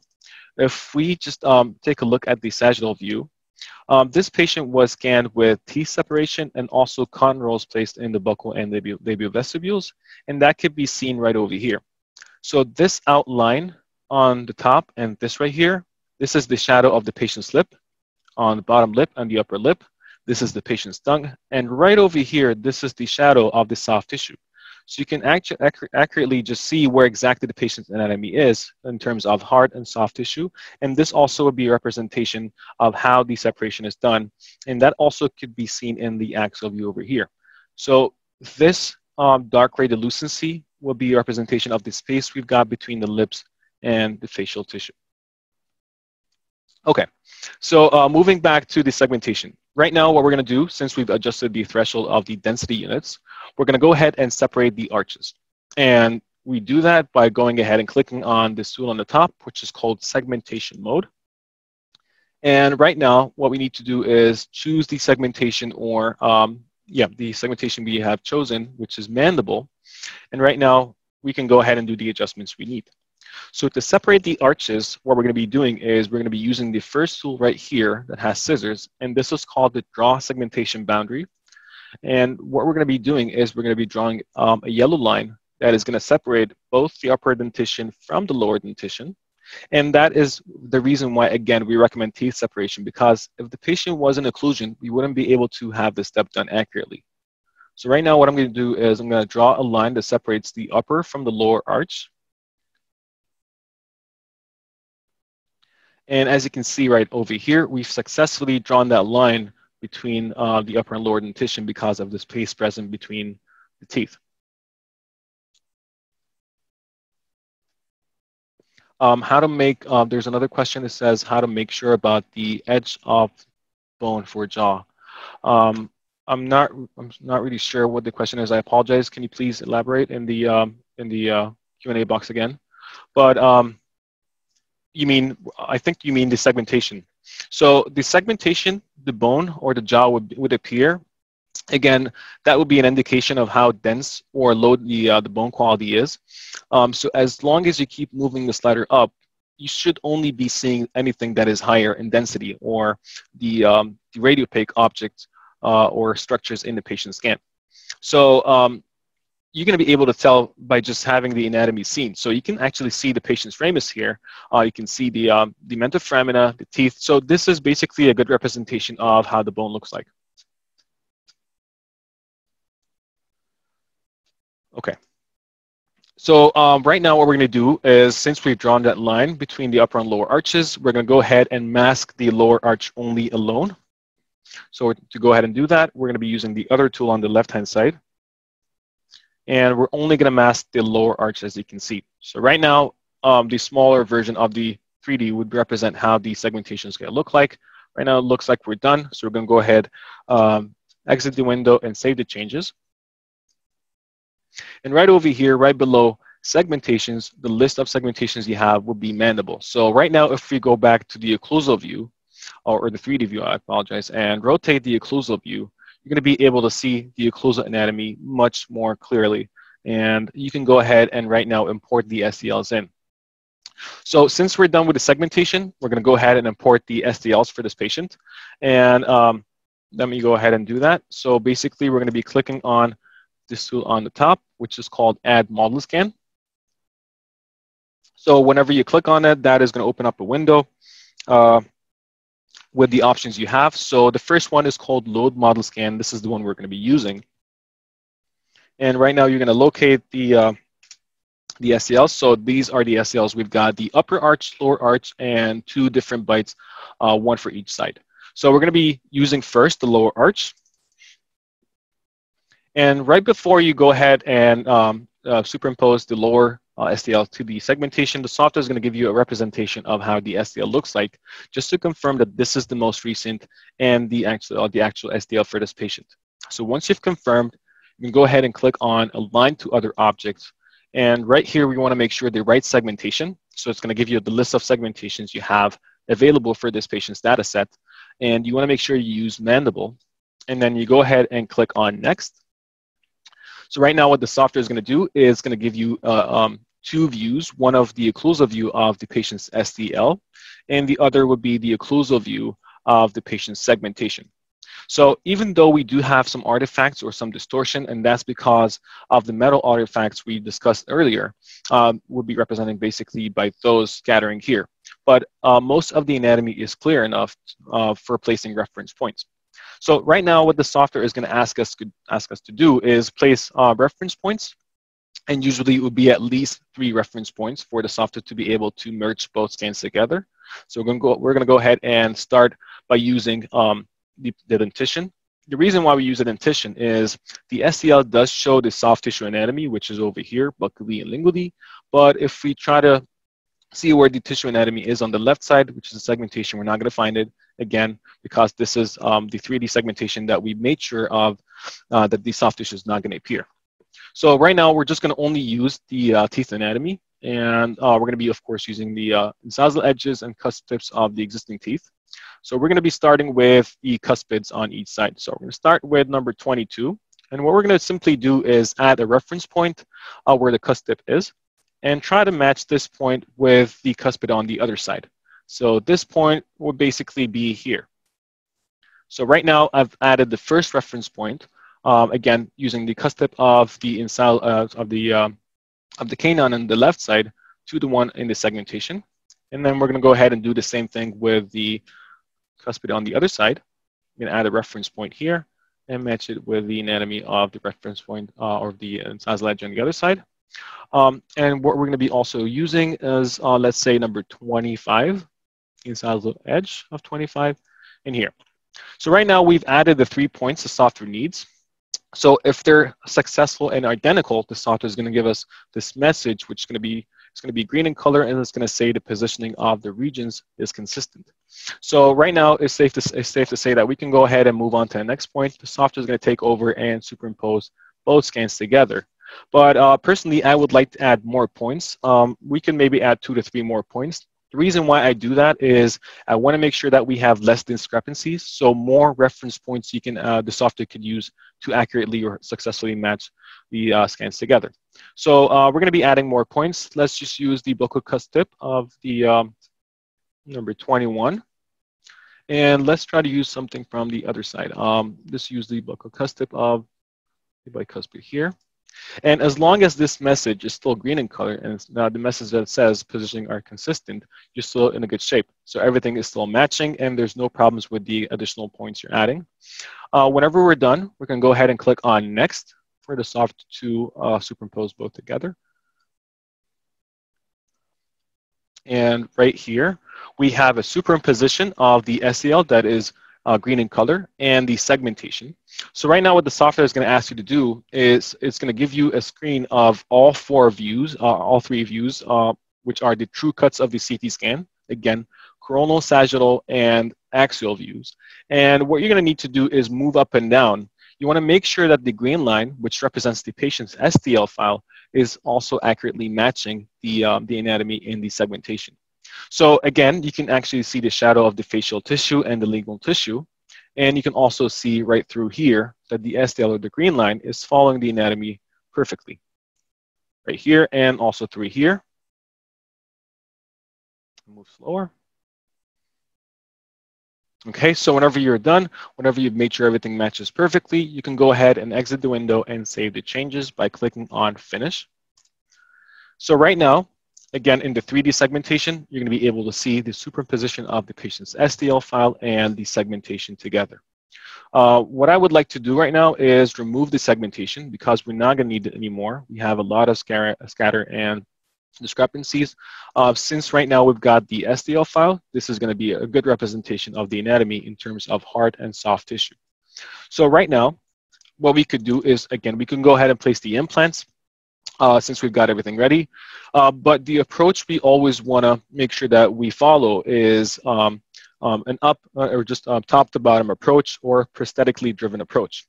if we just take a look at the sagittal view, this patient was scanned with teeth separation and also cotton rolls placed in the buccal and labial vestibules, and that could be seen right over here. So this outline on the top and this right here, this is the shadow of the patient's lip on the bottom lip and the upper lip. This is the patient's tongue, and right over here, this is the shadow of the soft tissue. So you can actually accurately just see where exactly the patient's anatomy is in terms of hard and soft tissue. And this also would be a representation of how the separation is done. And that also could be seen in the axial view over here. So this dark gray delucency will be a representation of the space we've got between the lips and the facial tissue. Okay, so moving back to the segmentation. Right now, what we're going to do, since we've adjusted the threshold of the density units, we're going to go ahead and separate the arches. And we do that by going ahead and clicking on this tool on the top, which is called segmentation mode. And right now, what we need to do is choose the segmentation or, the segmentation we have chosen, which is mandible. And right now, we can go ahead and do the adjustments we need. So to separate the arches, what we're going to be doing is we're going to be using the first tool right here that has scissors, and this is called the draw segmentation boundary. And what we're going to be doing is we're going to be drawing a yellow line that is going to separate both the upper dentition from the lower dentition. And that is the reason why, again, we recommend teeth separation, because if the patient was in occlusion, we wouldn't be able to have this step done accurately. So right now what I'm going to do is I'm going to draw a line that separates the upper from the lower arch. And as you can see right over here, we've successfully drawn that line between the upper and lower dentition because of the space present between the teeth. How to make, there's another question that says how to make sure about the edge of bone for jaw. Um, I'm not really sure what the question is. I apologize. Can you please elaborate in the Q&A box again? But I think you mean the segmentation. So the segmentation, the bone or the jaw would appear. Again, that would be an indication of how dense or low the bone quality is. So as long as you keep moving the slider up, you should only be seeing anything that is higher in density, or the radiopaque objects or structures in the patient's scan. So you're going to be able to tell by just having the anatomy seen. So you can actually see the patient's ramus here. You can see the mental foramina, the teeth. So this is basically a good representation of how the bone looks like. Okay. So right now what we're going to do is, since we've drawn that line between the upper and lower arches, we're going to go ahead and mask the lower arch only alone. So to go ahead and do that, we're going to be using the other tool on the left-hand side. And we're only going to mask the lower arch, as you can see. So right now, the smaller version of the 3D would represent how the segmentation is going to look like. Right now, it looks like we're done. So we're going to go ahead, exit the window, and save the changes. And right over here, right below segmentations, the list of segmentations you have will be mandible. So right now, if we go back to the occlusal view, or the 3D view, I apologize, and rotate the occlusal view, you're going to be able to see the occlusal anatomy much more clearly. And you can go ahead and right now import the STLs in. So since we're done with the segmentation, we're going to go ahead and import the STLs for this patient. And let me go ahead and do that. So basically, we're going to be clicking on this tool on the top, which is called Add Model Scan. So whenever you click on it, that is going to open up a window with the options you have. So the first one is called Load Model Scan. This is the one we're going to be using. And right now, you're going to locate the STLs. So these are the STLs. We've got the upper arch, lower arch, and 2 different bites, one for each side. So we're going to be using first the lower arch. And right before you go ahead and superimpose the lower STL to the segmentation, the software is going to give you a representation of how the STL looks like, just to confirm that this is the most recent and the actual STL for this patient. So once you've confirmed, you can go ahead and click on Align to Other Objects. And right here, we want to make sure the right segmentation. So it's going to give you the list of segmentations you have available for this patient's data set. And you want to make sure you use mandible. And then you go ahead and click on Next. So right now, what the software is going to do is going to give you 2 views, one of the occlusal view of the patient's STL, and the other would be the occlusal view of the patient's segmentation. So even though we do have some artifacts or some distortion, and that's because of the metal artifacts we discussed earlier, would be represented basically by those scattering here. But most of the anatomy is clear enough for placing reference points. So right now, what the software is going to ask us to do is place reference points, and usually it would be at least 3 reference points for the software to be able to merge both scans together. So we're going to go ahead and start by using the dentition. The reason why we use a dentition is the STL does show the soft tissue anatomy, which is over here, buccally and lingually. But if we try to see where the tissue anatomy is on the left side, which is the segmentation, we're not going to find it, again, because this is the 3D segmentation that we made sure of, that the soft tissue is not going to appear. So right now, we're just going to only use the teeth anatomy, and we're going to be, of course, using the incisal edges and cusp tips of the existing teeth. So we're going to be starting with the cuspids on each side. So we're going to start with number 22, and what we're going to simply do is add a reference point where the cusp tip is, and try to match this point with the cuspid on the other side. So this point would basically be here. So right now, I've added the first reference point, again, using the cusp tip of the canine on the left side to the one in the segmentation. And then we're going to go ahead and do the same thing with the cuspid on the other side. I'm going to add a reference point here and match it with the anatomy of the reference point or the incisal edge on the other side. And what we're going to be also using is, let's say, number 25, incisal edge of 25 in here. So right now, we've added the 3 points the software needs. So if they're successful and identical, the software is going to give us this message, which is going to be, it's going to be green in color, and it's going to say the positioning of the regions is consistent. So right now, it's safe to say that we can go ahead and move on to the next point. The software is going to take over and superimpose both scans together. But personally, I would like to add more points. We can maybe add 2 to 3 more points. The reason why I do that is I want to make sure that we have less discrepancies, so more reference points you can the software could use to accurately or successfully match the scans together. So we're going to be adding more points. Let's just use the buccal cuss tip of the number 21. And let's try to use something from the other side. Let's use the buccal cuss tip of the bicuspid here. And as long as this message is still green in color and it's the message that says positioning are consistent, you're still in a good shape. So everything is still matching and there's no problems with the additional points you're adding. Whenever we're done, we can go ahead and click on next for the software to superimpose both together. And right here, we have a superimposition of the STL that is green in color and the segmentation. So right now what the software is going to ask you to do is it's going to give you a screen of all 4 views, all 3 views, which are the true cuts of the CT scan. Again, coronal, sagittal, and axial views. And what you're going to need to do is move up and down. You want to make sure that the green line, which represents the patient's STL file, is also accurately matching the anatomy in the segmentation. So again, you can actually see the shadow of the facial tissue and the lingual tissue. And you can also see right through here that the STL, or the green line, is following the anatomy perfectly. Right here and also through here. Move slower. Okay, so whenever you're done, whenever you've made sure everything matches perfectly, you can go ahead and exit the window and save the changes by clicking on Finish. So right now, again, in the 3D segmentation, you're going to be able to see the superimposition of the patient's STL file and the segmentation together. What I would like to do right now is remove the segmentation because we're not going to need it anymore. We have a lot of scatter and discrepancies. Since right now we've got the STL file, this is going to be a good representation of the anatomy in terms of hard and soft tissue. So right now, what we could do is, again, we can go ahead and place the implants since we've got everything ready. But the approach we always want to make sure that we follow is an up or just top to bottom approach or prosthetically driven approach.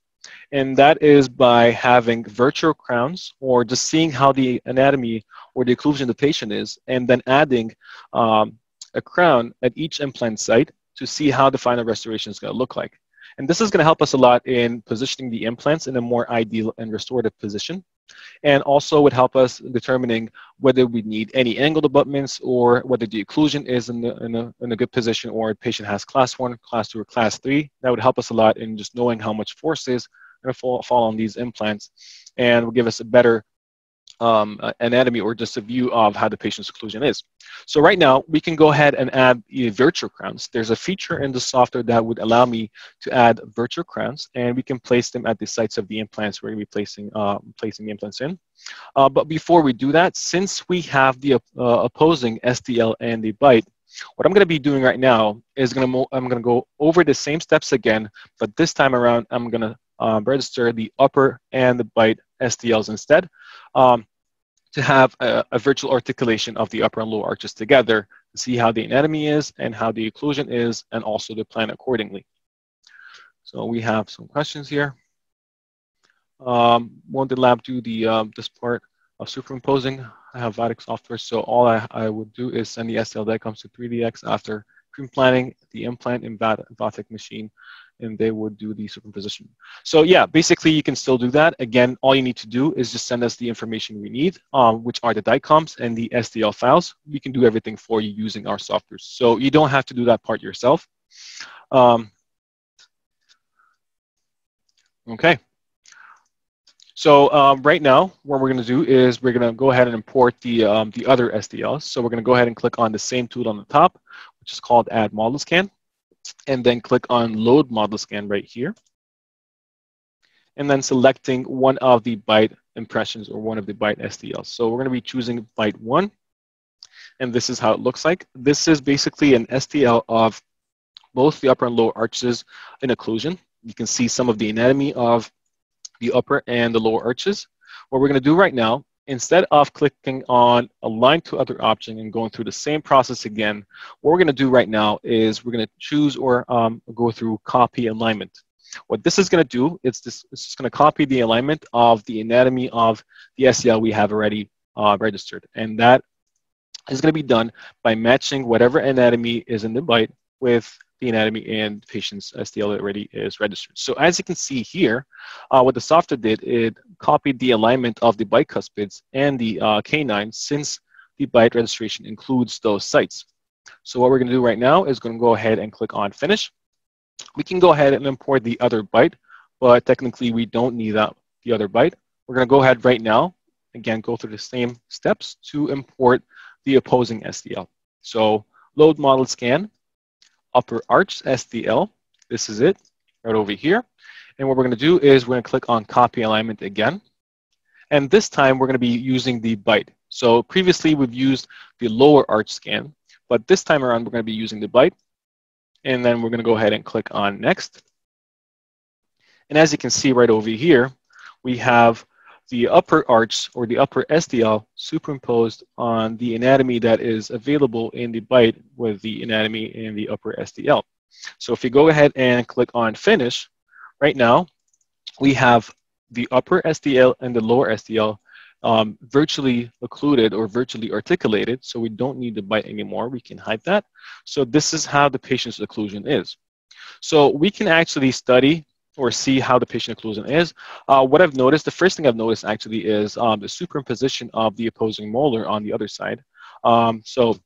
And that is by having virtual crowns or just seeing how the anatomy or the occlusion of the patient is, and then adding a crown at each implant site to see how the final restoration is going to look like. And this is going to help us a lot in positioning the implants in a more ideal and restorative position. And also would help us determining whether we need any angled abutments or whether the occlusion is in a good position or a patient has class 1, class 2, or class 3. That would help us a lot in just knowing how much force is going to fall on these implants, and will give us a better anatomy or just a view of how the patient's occlusion is. So right now, we can go ahead and add virtual crowns. There's a feature in the software that would allow me to add virtual crowns, and we can place them at the sites of the implants we're going to be placing the implants in. But before we do that, since we have the opposing STL and the bite, what I'm going to be doing right now is I'm going to go over the same steps again, but this time around, I'm going to register the upper and the bite STLs instead, to have a virtual articulation of the upper and lower arches together to see how the anatomy is and how the occlusion is, and also to plan accordingly. So we have some questions here. Won't the lab do this part of superimposing? I have Vatic software, so all I would do is send the STL diagrams to 3DX after pre-planning the implant in Vatic machine, and they would do the superimposition. So yeah, basically you can still do that. Again, all you need to do is just send us the information we need, which are the DICOMs and the STL files. We can do everything for you using our software. So you don't have to do that part yourself. Okay. So right now, what we're going to do is we're going to go ahead and import the other STLs. So we're going to go ahead and click on the same tool on the top, which is called Add Model Scan, and then click on Load Model Scan right here, and then selecting one of the bite impressions or one of the bite STLs. So we're going to be choosing bite 1, and this is how it looks like. This is basically an STL of both the upper and lower arches in occlusion. You can see some of the anatomy of the upper and the lower arches. What we're going to do right now, instead of clicking on Align to Other Option and going through the same process again, what we're going to do right now is we're going to choose or go through Copy Alignment. What this is going to do is this is going to copy the alignment of the anatomy of the SEL we have already registered. And that is going to be done by matching whatever anatomy is in the bite with the anatomy and the patient's STL that already is registered. So as you can see here, what the software did, it copied the alignment of the bite cuspids and the canine, since the bite registration includes those sites. So what we're going to do right now is going to go ahead and click on Finish. We can go ahead and import the other bite, but technically we don't need the other bite. We're going to go ahead right now, again, go through the same steps to import the opposing STL. So load model scan, upper arch STL. This is it right over here. And what we're going to do is we're going to click on Copy Alignment again. And this time we're going to be using the bite. So previously we've used the lower arch scan, but this time around we're going to be using the bite. And then we're going to go ahead and click on Next. And as you can see right over here, we have the upper arch or the upper STL superimposed on the anatomy that is available in the bite with the anatomy in the upper STL. So if you go ahead and click on Finish, right now we have the upper STL and the lower STL virtually occluded or virtually articulated, so we don't need the bite anymore. We can hide that. So this is how the patient's occlusion is. So we can actually study or see how the patient occlusion is. What I've noticed, the first thing I've noticed actually is the superimposition of the opposing molar on the other side. So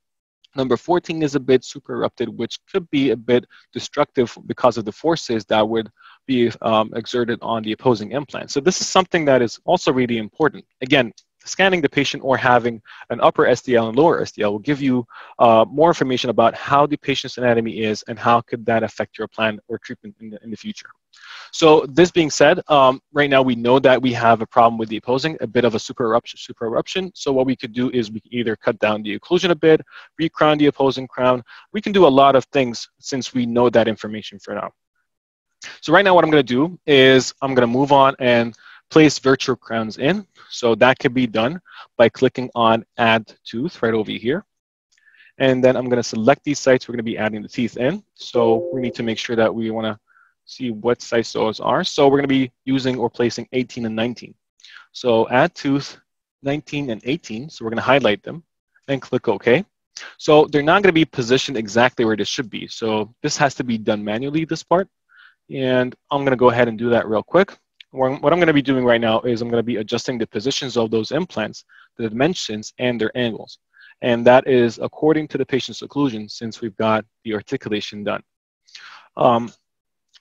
number 14 is a bit supererupted, which could be a bit destructive because of the forces that would be exerted on the opposing implant. So this is something that is also really important. Again, scanning the patient or having an upper STL and lower STL will give you more information about how the patient's anatomy is and how could that affect your plan or treatment in the future. So this being said, right now we know that we have a problem with the opposing, a bit of a supereruption. So what we could do is we can either cut down the occlusion a bit, recrown the opposing crown. We can do a lot of things since we know that information for now. So right now what I'm going to do is I'm going to move on and place virtual crowns in. So that can be done by clicking on Add Tooth right over here. And then I'm going to select these sites we're going to be adding the teeth in. So we need to make sure that we want to see what sites those are. So we're going to be using or placing 18 and 19. So Add Tooth 19 and 18. So we're going to highlight them and click OK. So they're not going to be positioned exactly where they should be. So this has to be done manually, this part. And I'm going to go ahead and do that real quick. What I'm going to be doing right now is I'm going to be adjusting the positions of those implants, the dimensions, and their angles. And that is according to the patient's occlusion, since we've got the articulation done.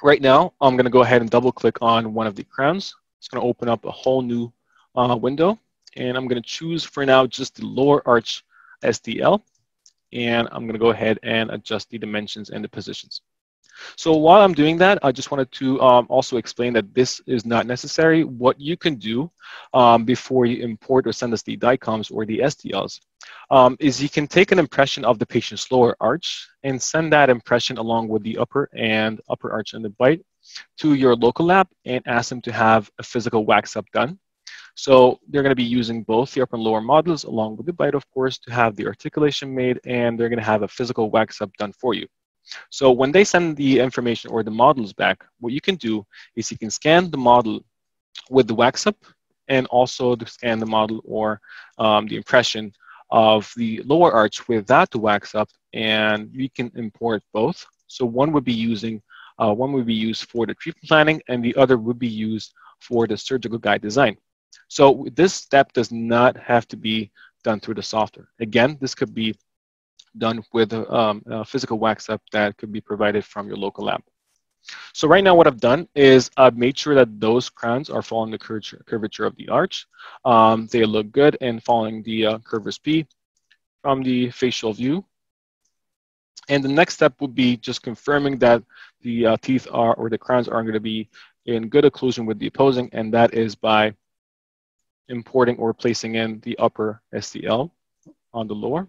Right now, I'm going to go ahead and double click on one of the crowns. It's going to open up a whole new window. And I'm going to choose for now just the lower arch STL. And I'm going to go ahead and adjust the dimensions and the positions. So while I'm doing that, I just wanted to also explain that this is not necessary. What you can do before you import or send us the DICOMs or the STLs is you can take an impression of the patient's lower arch and send that impression along with the upper arch and the bite to your local lab and ask them to have a physical wax up done. So they're going to be using both the upper and lower models along with the bite, of course, to have the articulation made, and they're going to have a physical wax up done for you. So when they send the information or the models back, what you can do is you can scan the model with the wax up and also to scan the model or the impression of the lower arch without the wax up, and we can import both. So one would be used for the treatment planning and the other would be used for the surgical guide design. So this step does not have to be done through the software. Again, this could be done with a physical wax up that could be provided from your local lab. So right now what I've done is I've made sure that those crowns are following the curvature of the arch. They look good and following the curvus P from the facial view. And the next step would be just confirming that the teeth are, or the crowns are going to be in good occlusion with the opposing, and that is by importing or placing in the upper STL on the lower.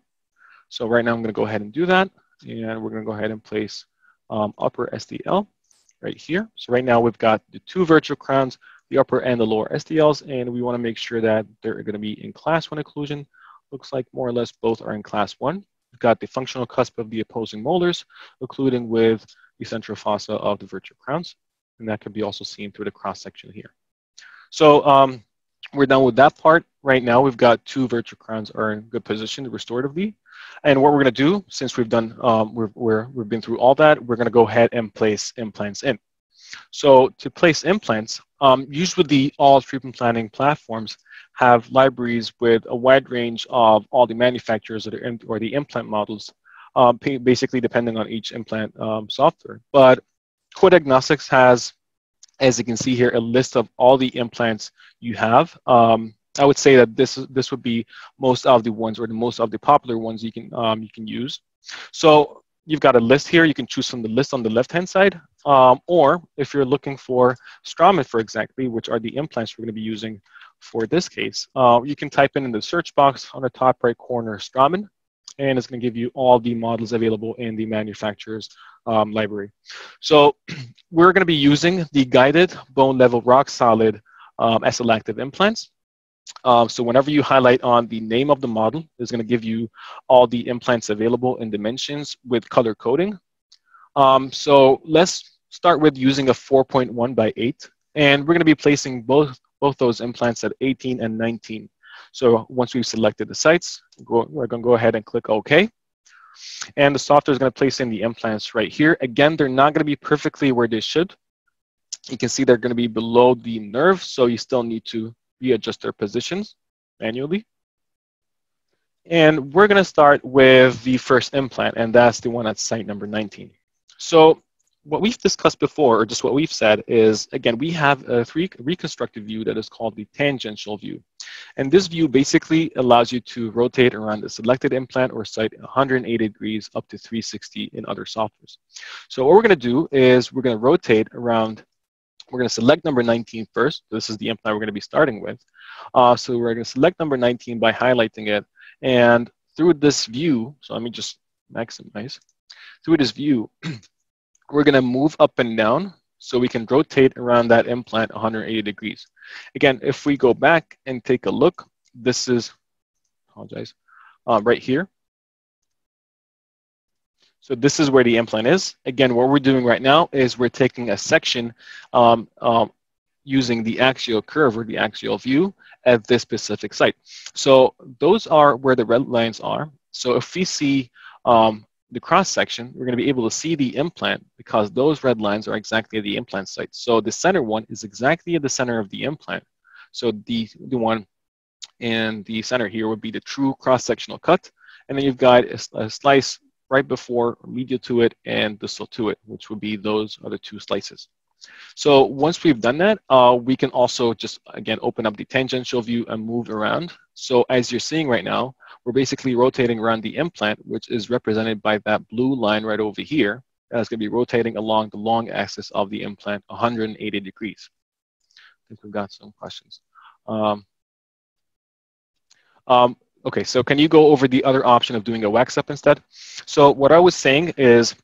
So right now I'm going to go ahead and do that, and we're going to go ahead and place upper STL right here. So right now we've got the two virtual crowns, the upper and the lower SDLs, and we want to make sure that they're going to be in class 1 occlusion. Looks like more or less both are in class 1. We've got the functional cusp of the opposing molars, occluding with the central fossa of the virtual crowns, and that can be also seen through the cross section here. So we're done with that part. Right now, we've got 2 virtual crowns are in good position restoratively. And what we're going to do, since we've done, we've been through all that, we're going to go ahead and place implants in. So to place implants, usually all treatment planning platforms have libraries with a wide range of all the manufacturers that are in, or the implant models, basically depending on each implant software. But Diagnostix has, as you can see here, a list of all the implants you have. I would say that this would be most of the ones, or the most of the popular ones you can use. So you've got a list here. You can choose from the list on the left-hand side, or if you're looking for Straumann, for exactly, which are the implants we're going to be using for this case, you can type in the search box on the top right corner Straumann, and it's going to give you all the models available in the manufacturer's library. So we're going to be using the guided bone level rock solid SL-active implants. So whenever you highlight on the name of the model, it's going to give you all the implants available in dimensions with color coding. So let's start with using a 4.1 by 8, and we're going to be placing both those implants at 18 and 19. So once we've selected the sites, we're going to go ahead and click OK. And the software is going to place in the implants right here. Again, they're not going to be perfectly where they should. You can see they're going to be below the nerve, so you still need to readjust their positions manually. And we're going to start with the first implant, and that's the one at site number 19. So what we've discussed before, or just what we've said, is, again, we have a reconstructive view that is called the tangential view. And this view basically allows you to rotate around the selected implant or site 180 degrees up to 360 in other softwares. So what we're going to do is we're going to rotate around. We're going to select number 19 first. This is the implant we're going to be starting with. So we're going to select number 19 by highlighting it. And through this view, so let me just maximize. Through this view, we're going to move up and down so we can rotate around that implant 180 degrees. Again, if we go back and take a look, this is, apologize, right here. So this is where the implant is. Again, what we're doing right now is we're taking a section using the axial curve or the axial view at this specific site. So those are where the red lines are. So if we see the cross section, we're going to be able to see the implant because those red lines are exactly at the implant site. So the center one is exactly at the center of the implant. So the one in the center here would be the true cross-sectional cut. And then you've got a slice right before, medial to it, and distal to it, which would be those other 2 slices. So once we've done that, we can also just, again, open up the tangential view and move around. So as you're seeing right now, we're basically rotating around the implant, which is represented by that blue line right over here. That's going to be rotating along the long axis of the implant 180 degrees. I think we've got some questions. Okay, so can you go over the other option of doing a wax up instead? So what I was saying is,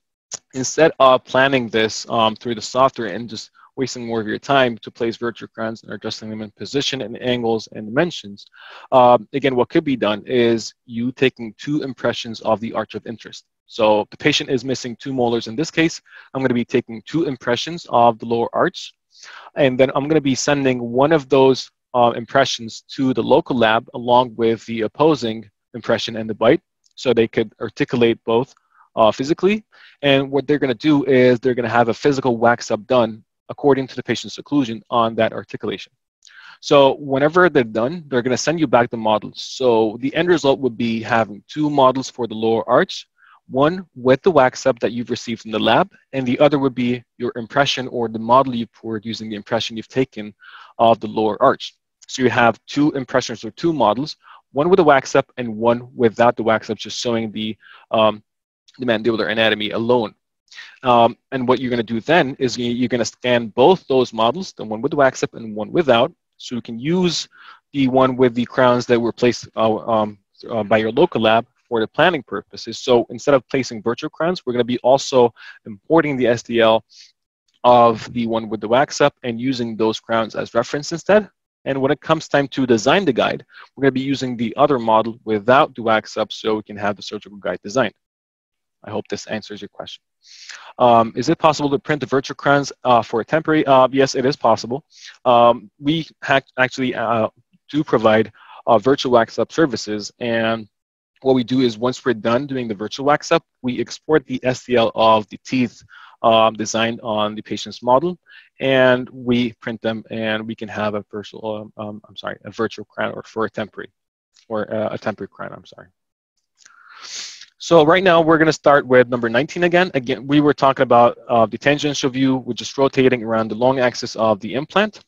instead of planning this through the software and just wasting more of your time to place virtual crowns and adjusting them in position and angles and dimensions, again, what could be done is you taking 2 impressions of the arch of interest. So the patient is missing 2 molars in this case. I'm going to be taking 2 impressions of the lower arch, and then I'm going to be sending one of those impressions to the local lab along with the opposing impression and the bite, so they could articulate both physically. And what they're going to do is they're going to have a physical wax up done according to the patient's occlusion on that articulation. So whenever they're done, they're going to send you back the models. So the end result would be having 2 models for the lower arch, one with the wax up that you've received from the lab, and the other would be your impression or the model you poured using the impression you've taken of the lower arch. So you have 2 impressions or 2 models, one with a wax up and one without the wax up, just showing the mandibular anatomy alone. And what you're going to do then is you're going to scan both those models, the one with the wax up and one without, so you can use the one with the crowns that were placed by your local lab for the planning purposes. So instead of placing virtual crowns, we're going to be also importing the SDL of the one with the wax up and using those crowns as reference instead. And when it comes time to design the guide, we're going to be using the other model without the wax up so we can have the surgical guide designed. I hope this answers your question. Is it possible to print the virtual crowns for a temporary? Yes, it is possible. We actually do provide virtual wax up services, and what we do is once we're done doing the virtual wax up, we export the STL of the teeth designed on the patient's model, and we print them, and we can have a virtual, a virtual crown or for a temporary, or a temporary crown, I'm sorry. So right now we're going to start with number 19 again. Again, we were talking about the tangential view, which is rotating around the long axis of the implant.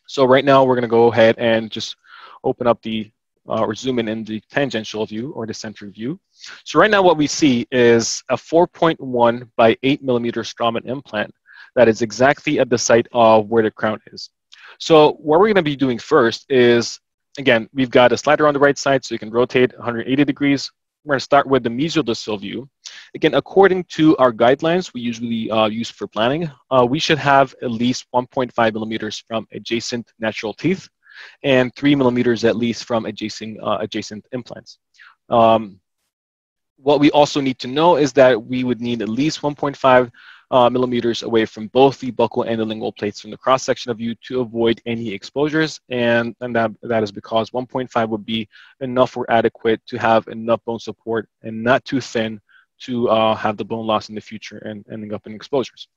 So right now we're going to go ahead and just open up the, or zoom in the tangential view or the center view. So right now what we see is a 4.1 by 8 millimeter Straumann implant that is exactly at the site of where the crown is. So what we're going to be doing first is, again, we've got a slider on the right side, so you can rotate 180 degrees. We're going to start with the mesial-distal view. Again, according to our guidelines we usually use for planning, we should have at least 1.5 millimeters from adjacent natural teeth and 3 millimeters at least from adjacent implants. What we also need to know is that we would need at least 1.5 millimeters away from both the buccal and the lingual plates from the cross-section of view to avoid any exposures, and that is because 1.5 would be enough or adequate to have enough bone support and not too thin to have the bone loss in the future and ending up in exposures.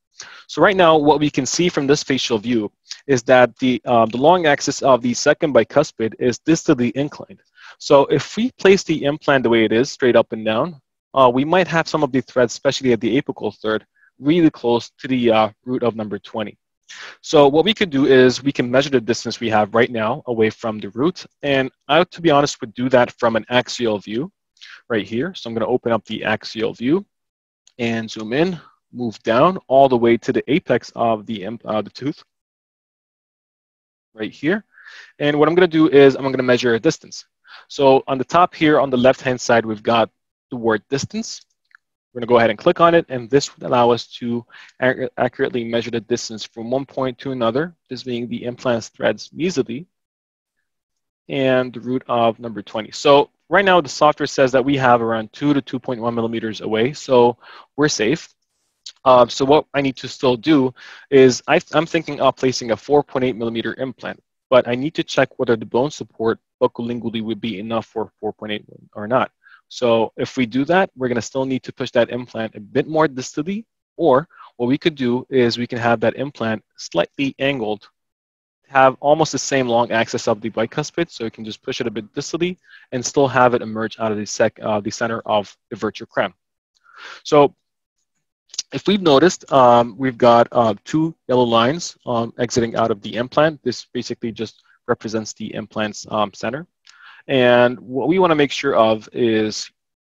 So right now, what we can see from this facial view is that the long axis of the second bicuspid is distally inclined. So if we place the implant the way it is, straight up and down, we might have some of the threads, especially at the apical third, really close to the root of number 20. So what we could do is we can measure the distance we have right now away from the root. And I, to be honest, would do that from an axial view right here. So I'm going to open up the axial view and zoom in, move down all the way to the apex of the tooth right here. And what I'm going to do is I'm going to measure a distance. So on the top here on the left-hand side, we've got the word distance. We're going to go ahead and click on it, and this would allow us to accurately measure the distance from one point to another, this being the implant threads mesially, and the root of number 20. So right now the software says that we have around 2 to 2.1 millimeters away, so we're safe. So what I need to still do is I'm thinking of placing a 4.8 millimeter implant, but I need to check whether the bone support buccolingually would be enough for 4.8 or not. So if we do that, we're going to still need to push that implant a bit more distally, or what we could do is we can have that implant slightly angled, have almost the same long axis of the bicuspid, so we can just push it a bit distally and still have it emerge out of the center of the virtual crown. So if we've noticed, we've got 2 yellow lines exiting out of the implant. This basically just represents the implant's center. And what we want to make sure of is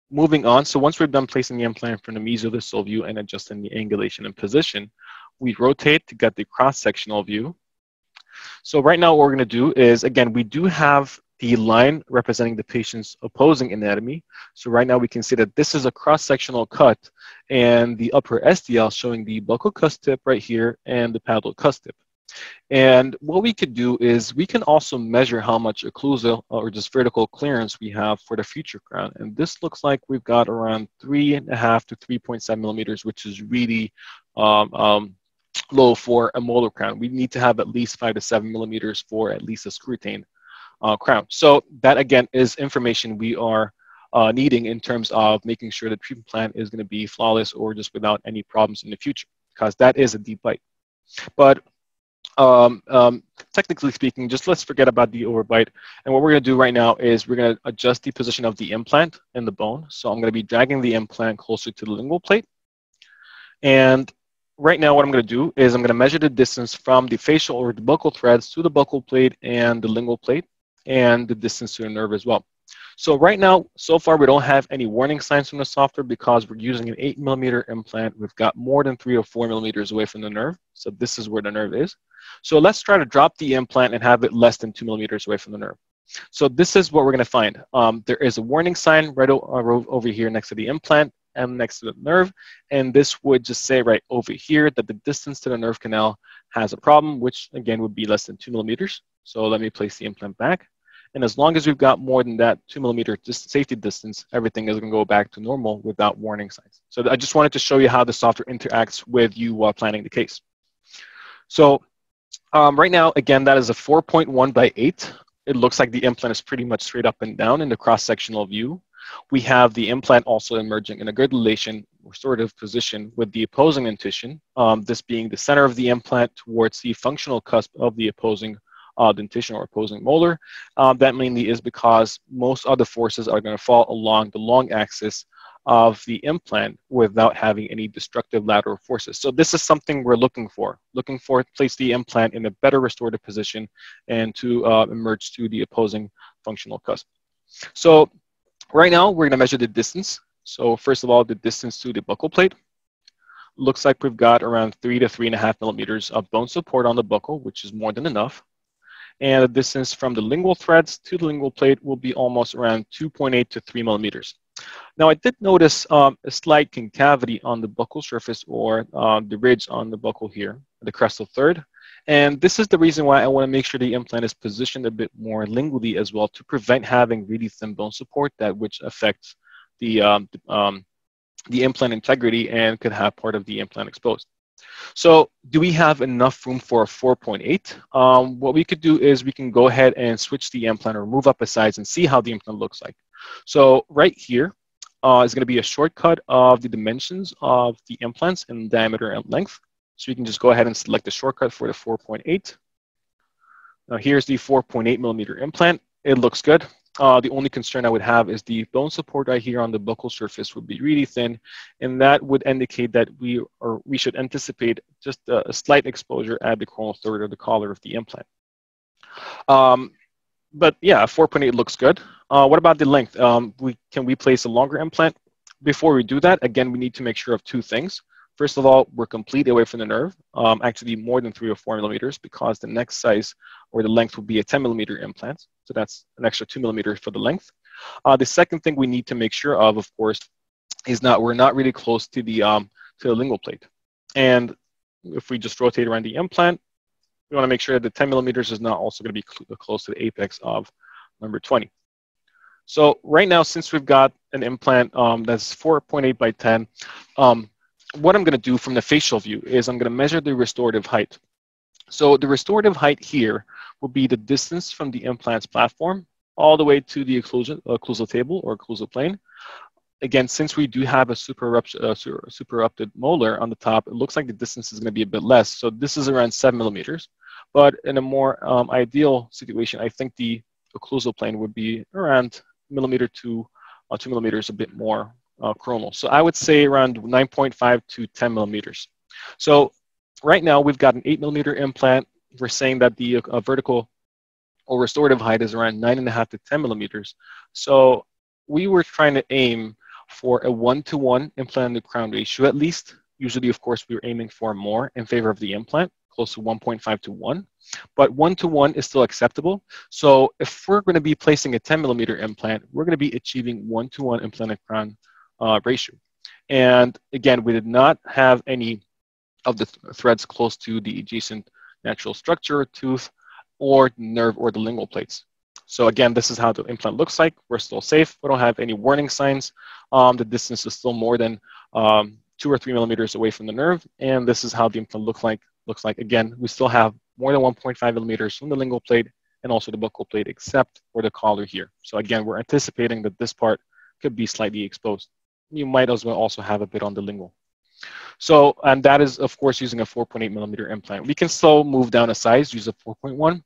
moving on. So once we're done placing the implant from the mesial-distal view and adjusting the angulation and position, we rotate to get the cross-sectional view. So right now what we're going to do is, again, we do have the line representing the patient's opposing anatomy. So right now we can see that this is a cross-sectional cut, and the upper SDL showing the buccal cusp tip right here and the palatal cusp tip. And what we could do is we can also measure how much occlusal or just vertical clearance we have for the future crown. And this looks like we've got around 3.5 to 3.7 millimeters, which is really low for a molar crown. We need to have at least 5 to 7 millimeters for at least a screw-retained crown. So that, again, is information we are needing in terms of making sure the treatment plan is going to be flawless or just without any problems in the future, because that is a deep bite. But technically speaking, just let's forget about the overbite. And what we're going to do right now is we're going to adjust the position of the implant in the bone. So I'm going to be dragging the implant closer to the lingual plate. And right now what I'm going to do is I'm going to measure the distance from the facial or the buccal threads to the buccal plate and the lingual plate, and the distance to the nerve as well. So right now, so far, we don't have any warning signs from the software because we're using an 8 millimeter implant. We've got more than 3 or 4 millimeters away from the nerve. So this is where the nerve is. So let's try to drop the implant and have it less than 2 millimeters away from the nerve. So this is what we're going to find. There is a warning sign right over here next to the implant. M next to the nerve. And this would just say right over here that the distance to the nerve canal has a problem, which again would be less than 2 millimeters. So let me place the implant back. And as long as we've got more than that 2 millimeter safety distance, everything is going to go back to normal without warning signs. So I just wanted to show you how the software interacts with you while planning the case. So right now, again, that is a 4.1 by 8. It looks like the implant is pretty much straight up and down in the cross-sectional view. We have the implant also emerging in a good relation or sort of position with the opposing dentition, this being the center of the implant towards the functional cusp of the opposing dentition or opposing molar. That mainly is because most of the forces are going to fall along the long axis of the implant without having any destructive lateral forces. So this is something we're looking for to place the implant in a better restorative position and to emerge to the opposing functional cusp. So right now we're going to measure the distance. So first of all, the distance to the buccal plate. Looks like we've got around 3 to 3.5 millimeters of bone support on the buccal, which is more than enough. And the distance from the lingual threads to the lingual plate will be almost around 2.8 to 3 millimeters. Now, I did notice a slight concavity on the buccal surface or the ridge on the buccal here, the crestal third. And this is the reason why I want to make sure the implant is positioned a bit more lingually as well to prevent having really thin bone support that which affects the implant integrity and could have part of the implant exposed. So do we have enough room for a 4.8? What we could do is we can go ahead and switch the implant or move up a size and see how the implant looks like. So right here is going to be a shortcut of the dimensions of the implants in diameter and length. So you can just go ahead and select the shortcut for the 4.8. Now here's the 4.8 millimeter implant. It looks good. The only concern I would have is the bone support right here on the buccal surface would be really thin, and that would indicate that we should anticipate just a slight exposure at the coronal third or the collar of the implant. But yeah, 4.8 looks good. What about the length? Can we place a longer implant? Before we do that, again, we need to make sure of two things. First of all, we're completely away from the nerve, actually more than 3 or 4 millimeters, because the next size or the length will be a 10 millimeter implant. So that's an extra 2 millimeters for the length. The second thing we need to make sure of course, is we're not really close to the lingual plate. And if we just rotate around the implant, we want to make sure that the 10 millimeters is not also going to be close to the apex of number 20. So right now, since we've got an implant that's 4.8 by 10, what I'm going to do from the facial view is I'm going to measure the restorative height. So the restorative height here will be the distance from the implant's platform all the way to the occlusal table or occlusal plane. Again, since we do have a supererupted molar on the top, it looks like the distance is going to be a bit less. So this is around 7 millimeters. But in a more ideal situation, I think the occlusal plane would be around millimeter to 2 millimeters, a bit more coronal. So I would say around 9.5 to 10 millimeters. So right now we've got an 8 millimeter implant. We're saying that the vertical or restorative height is around 9.5 to 10 millimeters. So we were trying to aim for a 1-to-1 implant to crown ratio at least. Usually, of course, we were aiming for more in favor of the implant, close to 1.5 to 1. But 1-to-1 is still acceptable. So if we're going to be placing a 10 millimeter implant, we're going to be achieving 1-to-1 implant to crown ratio. And again, we did not have any of the threads close to the adjacent natural structure, tooth, or nerve or the lingual plates. So again, this is how the implant looks like. We're still safe. We don't have any warning signs. The distance is still more than 2 or 3 millimeters away from the nerve. And this is how the implant looks like. Again, we still have more than 1.5 millimeters from the lingual plate and also the buccal plate, except for the collar here. So again, we're anticipating that this part could be slightly exposed. You might as well also have a bit on the lingual. So, and that is, of course, using a 4.8 millimeter implant. We can still move down a size, use a 4.1.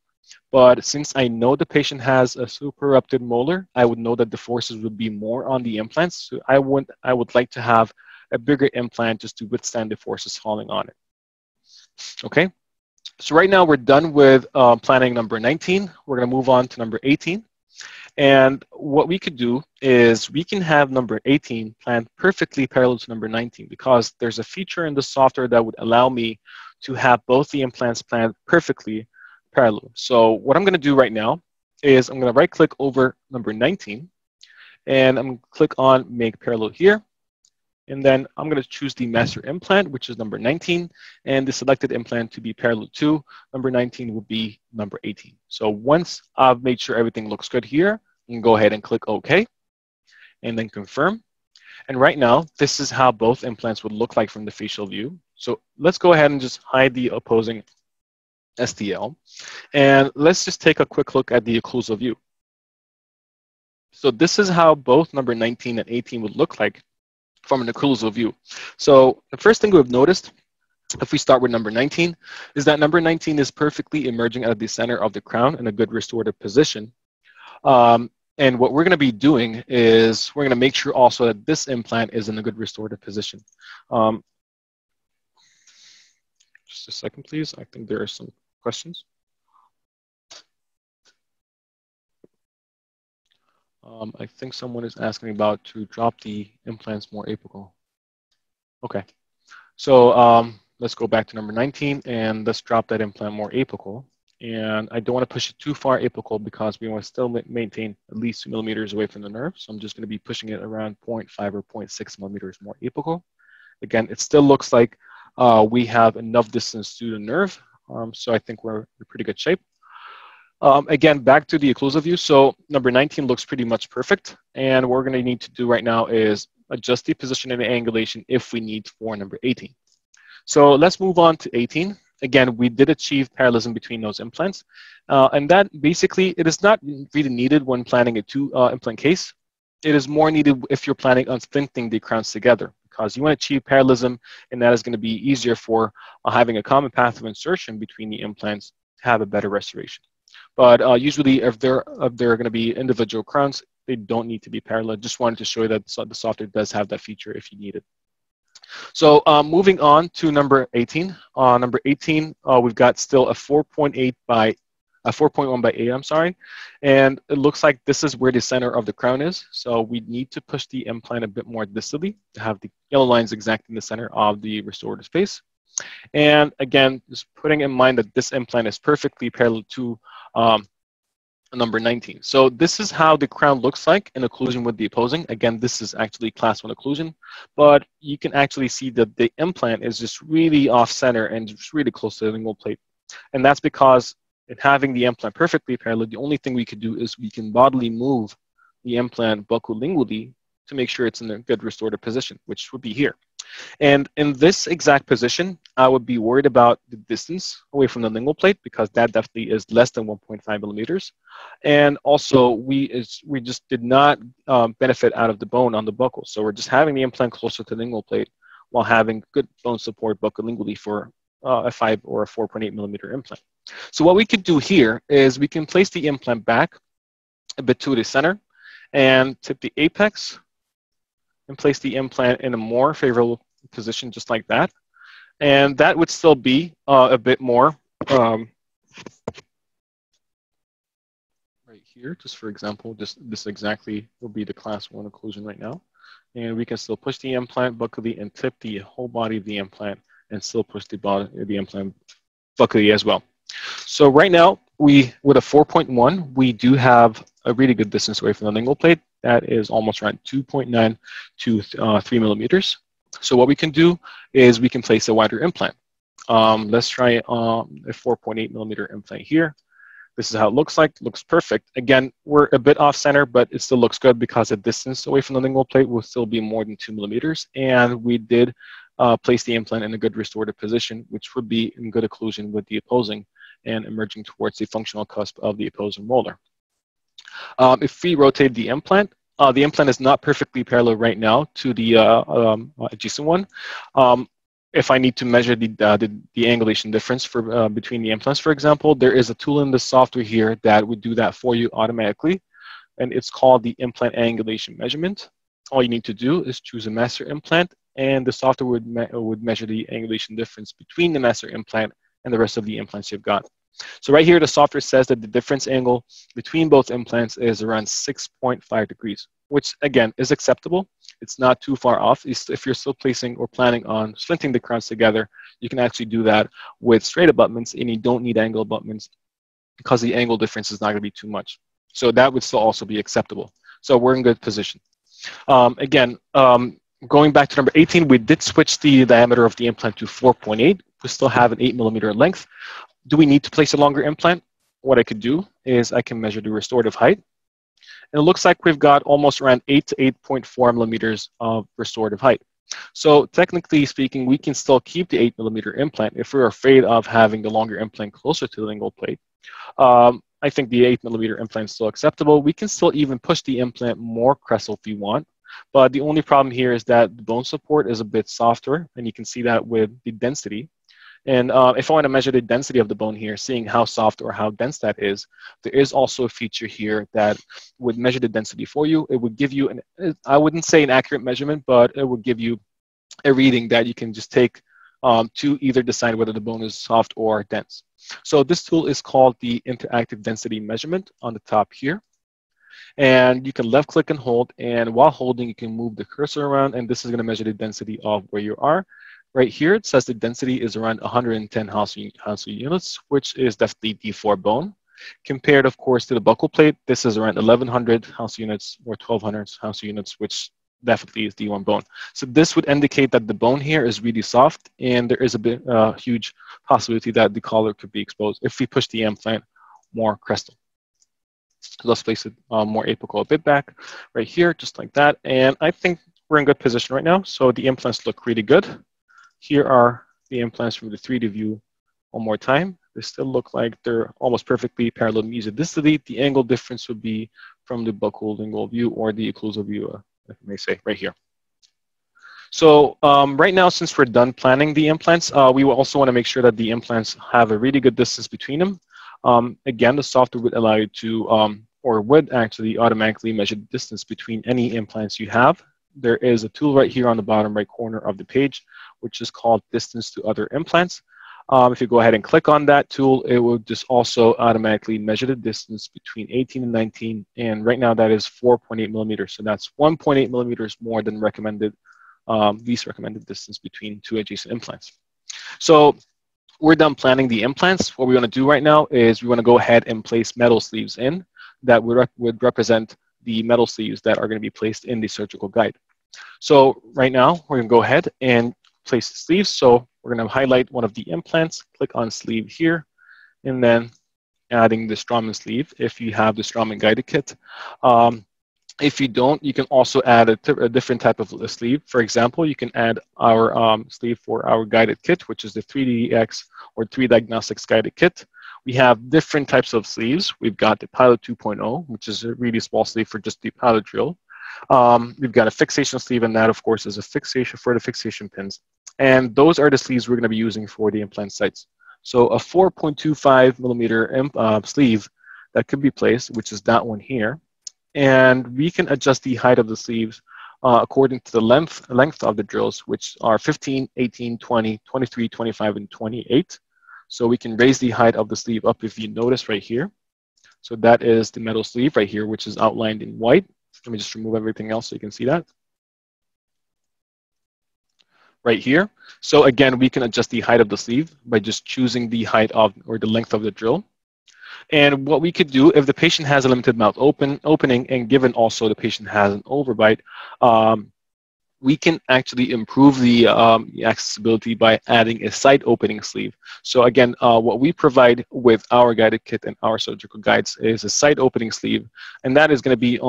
But since I know the patient has a supererupted molar, I would know that the forces would be more on the implants. So I would like to have a bigger implant just to withstand the forces falling on it. Okay, so right now we're done with planning number 19. We're going to move on to number 18. And what we could do is we can have number 18 planned perfectly parallel to number 19 because there's a feature in the software that would allow me to have both the implants planned perfectly parallel. So what I'm going to do right now is I'm going to right click over number 19 and I'm going to click on make parallel here. And then I'm going to choose the master implant, which is number 19, and the selected implant to be parallel to number 19 will be number 18. So once I've made sure everything looks good here, you can go ahead and click OK, and then confirm. And right now, this is how both implants would look like from the facial view. So let's go ahead and just hide the opposing STL. And let's just take a quick look at the occlusal view. So this is how both number 19 and 18 would look like from an occlusal view. So the first thing we've noticed, if we start with number 19, is that number 19 is perfectly emerging out of the center of the crown in a good restorative position. And what we're going to be doing is we're going to make sure also that this implant is in a good restorative position. Just a second, please. I think there are some questions. I think someone is asking about to drop the implants more apical. Okay, so let's go back to number 19 and let's drop that implant more apical. And I don't want to push it too far apical because we want to still maintain at least 2 millimeters away from the nerve. So I'm just going to be pushing it around 0.5 or 0.6 millimeters more apical. Again, it still looks like we have enough distance to the nerve. So I think we're in pretty good shape. Again, back to the occlusal view. So number 19 looks pretty much perfect. And what we're going to need to do right now is adjust the position and the angulation if we need for number 18. So let's move on to 18. Again, we did achieve parallelism between those implants. And that basically, it is not really needed when planning a two-implant case. It is more needed if you're planning on splinting the crowns together, because you want to achieve parallelism, and that is going to be easier for having a common path of insertion between the implants to have a better restoration. But usually, if there are going to be individual crowns, they don't need to be parallel. Just wanted to show you that the software does have that feature if you need it. So moving on to number 18. Number 18, we've got still a 4.1 by 8, I'm sorry. And it looks like this is where the center of the crown is. So we need to push the implant a bit more distally to have the yellow lines exact in the center of the restorative space. And again, just putting in mind that this implant is perfectly parallel to number 19. So this is how the crown looks like in occlusion with the opposing. Again, this is actually class 1 occlusion, but you can actually see that the implant is just really off center and just really close to the lingual plate. And that's because in having the implant perfectly parallel, the only thing we could do is we can bodily move the implant buccolingually to make sure it's in a good restorative position, which would be here. And in this exact position, I would be worried about the distance away from the lingual plate because that definitely is less than 1.5 millimeters. And also, we just did not benefit out of the bone on the buccal. So we're just having the implant closer to the lingual plate while having good bone support buccolingually for a 5 or a 4.8 millimeter implant. So what we could do here is we can place the implant back a bit to the center and tip the apex and place the implant in a more favorable position, just like that. And that would still be a bit more right here, just for example, this exactly will be the class 1 occlusion right now. And we can still push the implant buccally and tip the whole body of the implant and still push the implant buccally as well. So right now, with a 4.1, we do have a really good distance away from the lingual plate. That is almost around 2.9 to 3 millimeters. So what we can do is we can place a wider implant. Let's try a 4.8 millimeter implant here. This is how it looks like. It looks perfect. Again, we're a bit off center, but it still looks good because the distance away from the lingual plate will still be more than 2 millimeters. And we did place the implant in a good restorative position, which would be in good occlusion with the opposing and emerging towards the functional cusp of the opposing molar. If we rotate the implant is not perfectly parallel right now to the adjacent one. If I need to measure the angulation difference for between the implants, for example, there is a tool in the software here that would do that for you automatically, and it's called the implant angulation measurement. All you need to do is choose a master implant, and the software would measure the angulation difference between the master implant and the rest of the implants you've got. So right here, the software says that the difference angle between both implants is around 6.5 degrees, which again is acceptable. It's not too far off. If you're still placing or planning on splinting the crowns together, you can actually do that with straight abutments, and you don't need angle abutments because the angle difference is not going to be too much. So that would still also be acceptable. So we're in good position. Going back to number 18, we did switch the diameter of the implant to 4.8. We still have an 8 mm length. Do we need to place a longer implant? What I could do is I can measure the restorative height. And it looks like we've got almost around 8 to 8.4 millimeters of restorative height. So technically speaking, we can still keep the 8 mm implant if we're afraid of having the longer implant closer to the lingual plate. I think the 8 mm implant is still acceptable. We can still even push the implant more crestal if we want. But the only problem here is that the bone support is a bit softer, and you can see that with the density. And if I want to measure the density of the bone here, seeing how soft or how dense that is, there is also a feature here that would measure the density for you. It would give you, I wouldn't say an accurate measurement, but it would give you a reading that you can just take to either decide whether the bone is soft or dense. So this tool is called the Interactive Density Measurement on the top here. And you can left click and hold, and while holding, you can move the cursor around, and this is going to measure the density of where you are. Right here, it says the density is around 110 Hounsfield units, which is definitely D4 bone. Compared, of course, to the buccal plate, this is around 1100 Hounsfield units or 1200 Hounsfield units, which definitely is D1 bone. So this would indicate that the bone here is really soft, and there is a huge possibility that the collar could be exposed if we push the implant more crestal. Let's place it more apical a bit back right here, just like that. And I think we're in good position right now. So the implants look really good. Here are the implants from the 3D view one more time. They still look like they're almost perfectly parallel mesodistally. The angle difference would be from the buccal lingual view or the occlusal view, if I may say, right here. So right now, since we're done planning the implants, we will also want to make sure that the implants have a really good distance between them. Again, the software would allow you to, or would actually automatically measure the distance between any implants you have. There is a tool right here on the bottom right corner of the page, which is called Distance to Other Implants. If you go ahead and click on that tool, it will just also automatically measure the distance between 18 and 19. And right now that is 4.8 millimeters. So that's 1.8 millimeters more than recommended, least recommended distance between two adjacent implants. So we're done planning the implants. What we want to do right now is we want to go ahead and place metal sleeves in that would represent the metal sleeves that are going to be placed in the surgical guide. So right now, we're going to go ahead and place the sleeves. So we're going to highlight one of the implants, click on sleeve here, and then adding the Straumann sleeve if you have the Straumann guided kit. If you don't, you can also add a different type of sleeve. For example, you can add our sleeve for our guided kit, which is the 3DX or 3Diagnostic guided kit. We have different types of sleeves. We've got the Pilot 2.0, which is a really small sleeve for just the pilot drill. We've got a fixation sleeve, and that, of course, is a fixation for the fixation pins. And those are the sleeves we're going to be using for the implant sites. So a 4.25 millimeter sleeve that could be placed, which is that one here. And we can adjust the height of the sleeves according to the length of the drills, which are 15, 18, 20, 23, 25, and 28. So we can raise the height of the sleeve up if you notice right here. So that is the metal sleeve right here, which is outlined in white. Let me just remove everything else so you can see that. Right here. So again, we can adjust the height of the sleeve by just choosing the height of or the length of the drill. And what we could do if the patient has a limited mouth opening and given also the patient has an overbite, we can actually improve the accessibility by adding a side opening sleeve. So again, what we provide with our guided kit and our surgical guides is a side opening sleeve, and that is going to be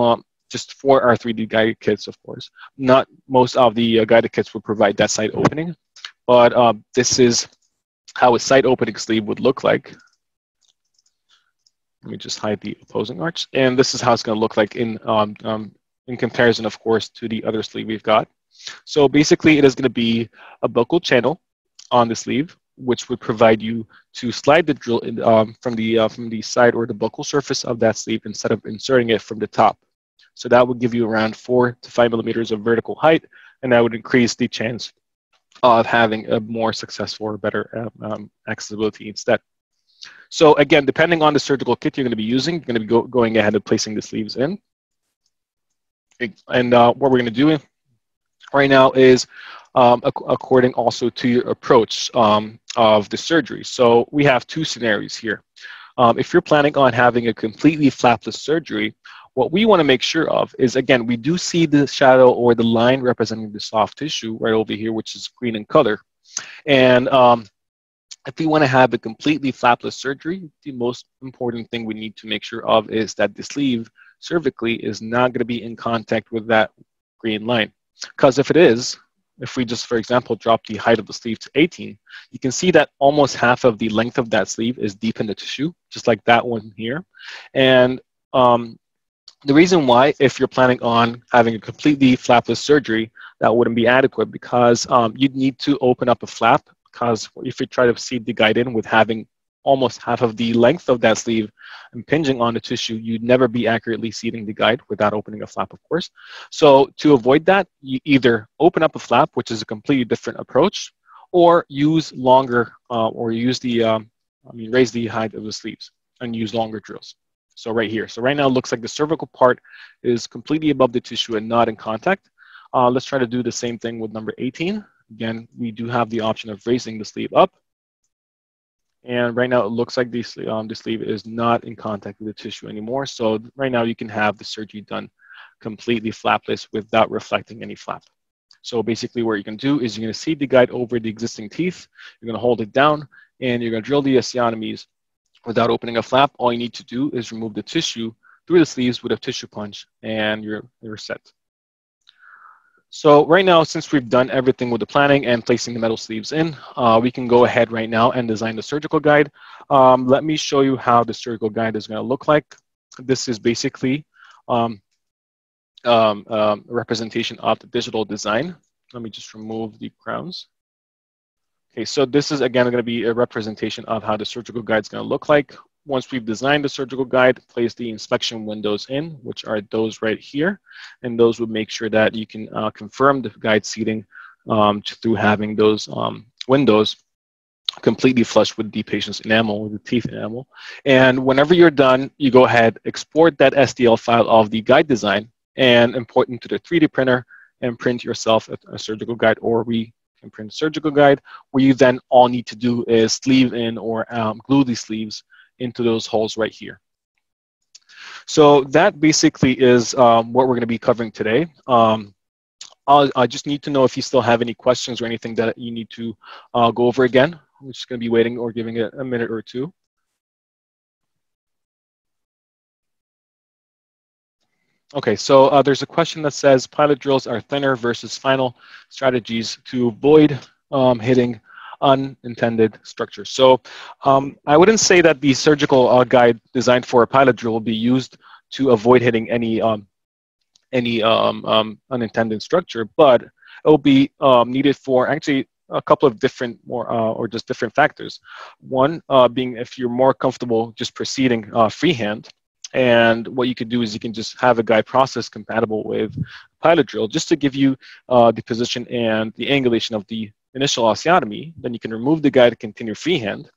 just for our 3D guided kits, of course. Not most of the guided kits will provide that side opening, but this is how a side opening sleeve would look like. Let me just hide the opposing arch, and this is how it's going to look like in comparison, of course, to the other sleeve we've got. So basically, it is going to be a buccal channel on the sleeve, which would provide you to slide the drill in, from the side or the buccal surface of that sleeve instead of inserting it from the top. So that would give you around 4 to 5 millimeters of vertical height, and that would increase the chance of having a more successful or better accessibility instead. So again, depending on the surgical kit you're going to be using, you're going to be going ahead and placing the sleeves in. And what we're going to do right now is according also to your approach of the surgery. So we have two scenarios here. If you're planning on having a completely flapless surgery, What we want to make sure of is, again, we do see the shadow or the line representing the soft tissue right over here, which is green in color. And if we want to have a completely flapless surgery, the most important thing we need to make sure of is that the sleeve cervically is not going to be in contact with that green line. Because if it is, if we just, for example, drop the height of the sleeve to 18, you can see that almost half of the length of that sleeve is deep in the tissue, just like that one here. And the reason why, if you're planning on having a completely flapless surgery, that wouldn't be adequate, because you'd need to open up a flap, because if you try to seat the guide in with having almost half of the length of that sleeve impinging on the tissue, you'd never be accurately seating the guide without opening a flap, of course. So to avoid that, you either open up a flap, which is a completely different approach, or use longer, or use the, raise the height of the sleeves and use longer drills. So right here. So right now it looks like the cervical part is completely above the tissue and not in contact. Let's try to do the same thing with number 18. Again, we do have the option of raising the sleeve up. And right now it looks like the sleeve is not in contact with the tissue anymore. So right now you can have the surgery done completely flapless without reflecting any flap. So basically what you're going to do is you're going to seat the guide over the existing teeth. You're going to hold it down and you're going to drill the osteotomies without opening a flap. All you need to do is remove the tissue through the sleeves with a tissue punch and you're set. So right now, since we've done everything with the planning and placing the metal sleeves in, we can go ahead right now and design the surgical guide. Let me show you how the surgical guide is going to look like. This is basically a representation of the digital design. Let me just remove the crowns. Okay, so this is again going to be a representation of how the surgical guide is going to look like. Once we've designed the surgical guide, place the inspection windows in, which are those right here. And those would make sure that you can confirm the guide seating through having those windows completely flush with the patient's enamel, with the teeth enamel. And whenever you're done, you go ahead, export that STL file of the guide design and import into the 3D printer and print yourself a surgical guide, or we can print a surgical guide, where you then all need to do is sleeve in or glue the sleeves into those holes right here. So that basically is what we're going to be covering today. I just need to know if you still have any questions or anything that you need to go over again. I'm just going to be waiting or giving it a minute or two. Okay, so there's a question that says pilot drills are thinner versus final strategies to avoid hitting unintended structures. So I wouldn't say that the surgical guide designed for a pilot drill will be used to avoid hitting any unintended structure, but it will be needed for actually a couple of different or just different factors. One being if you're more comfortable just proceeding freehand, and what you can do is you can just have a guide process compatible with pilot drill just to give you the position and the angulation of the initial osteotomy. Then you can remove the guide to continue freehand.